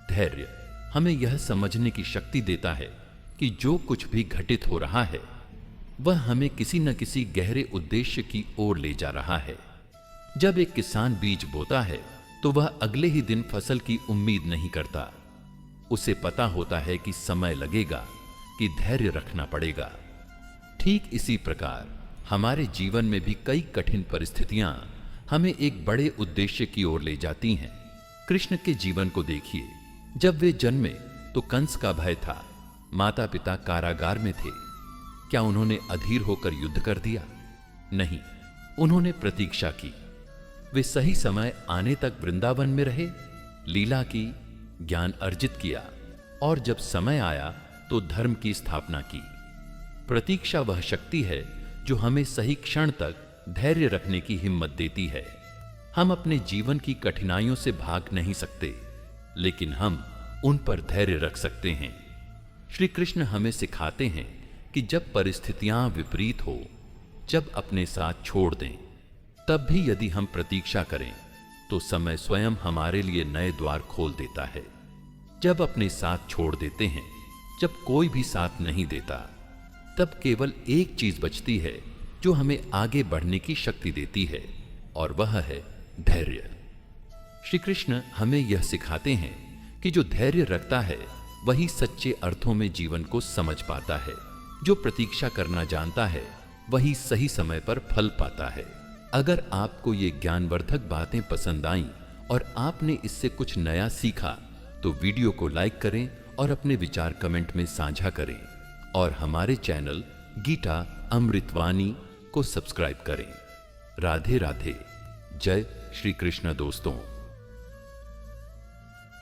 धैर्य हमें यह समझने की शक्ति देता है कि जो कुछ भी घटित हो रहा है वह हमें किसी न किसी गहरे उद्देश्य की ओर ले जा रहा है। जब एक किसान बीज बोता है तो वह अगले ही दिन फसल की उम्मीद नहीं करता। उसे पता होता है कि समय लगेगा, कि धैर्य रखना पड़ेगा। ठीक इसी प्रकार हमारे जीवन में भी कई कठिन परिस्थितियां हमें एक बड़े उद्देश्य की ओर ले जाती हैं। कृष्ण के जीवन को देखिए। जब वे जन्मे तो कंस का भय था, माता पिता कारागार में थे। क्या उन्होंने अधीर होकर युद्ध कर दिया? नहीं, उन्होंने प्रतीक्षा की। वे सही समय आने तक वृंदावन में रहे, लीला की, ज्ञान अर्जित किया और जब समय आया तो धर्म की स्थापना की। प्रतीक्षा वह शक्ति है जो हमें सही क्षण तक धैर्य रखने की हिम्मत देती है। हम अपने जीवन की कठिनाइयों से भाग नहीं सकते, लेकिन हम उन पर धैर्य रख सकते हैं। श्री कृष्ण हमें सिखाते हैं कि जब परिस्थितियां विपरीत हो, जब अपने साथ छोड़ दें, तब भी यदि हम प्रतीक्षा करें तो समय स्वयं हमारे लिए नए द्वार खोल देता है। जब अपने साथ छोड़ देते हैं, जब कोई भी साथ नहीं देता, तब केवल एक चीज बचती है जो हमें आगे बढ़ने की शक्ति देती है, और वह है धैर्य। श्री कृष्ण हमें यह सिखाते हैं कि जो धैर्य रखता है वही सच्चे अर्थों में जीवन को समझ पाता है। जो प्रतीक्षा करना जानता है वही सही समय पर फल पाता है। अगर आपको ये ज्ञानवर्धक बातें पसंद आईं और आपने इससे कुछ नया सीखा तो वीडियो को लाइक करें और अपने विचार कमेंट में साझा करें, और हमारे चैनल गीता अमृतवाणी को सब्सक्राइब करें। राधे राधे। जय श्री कृष्ण दोस्तों।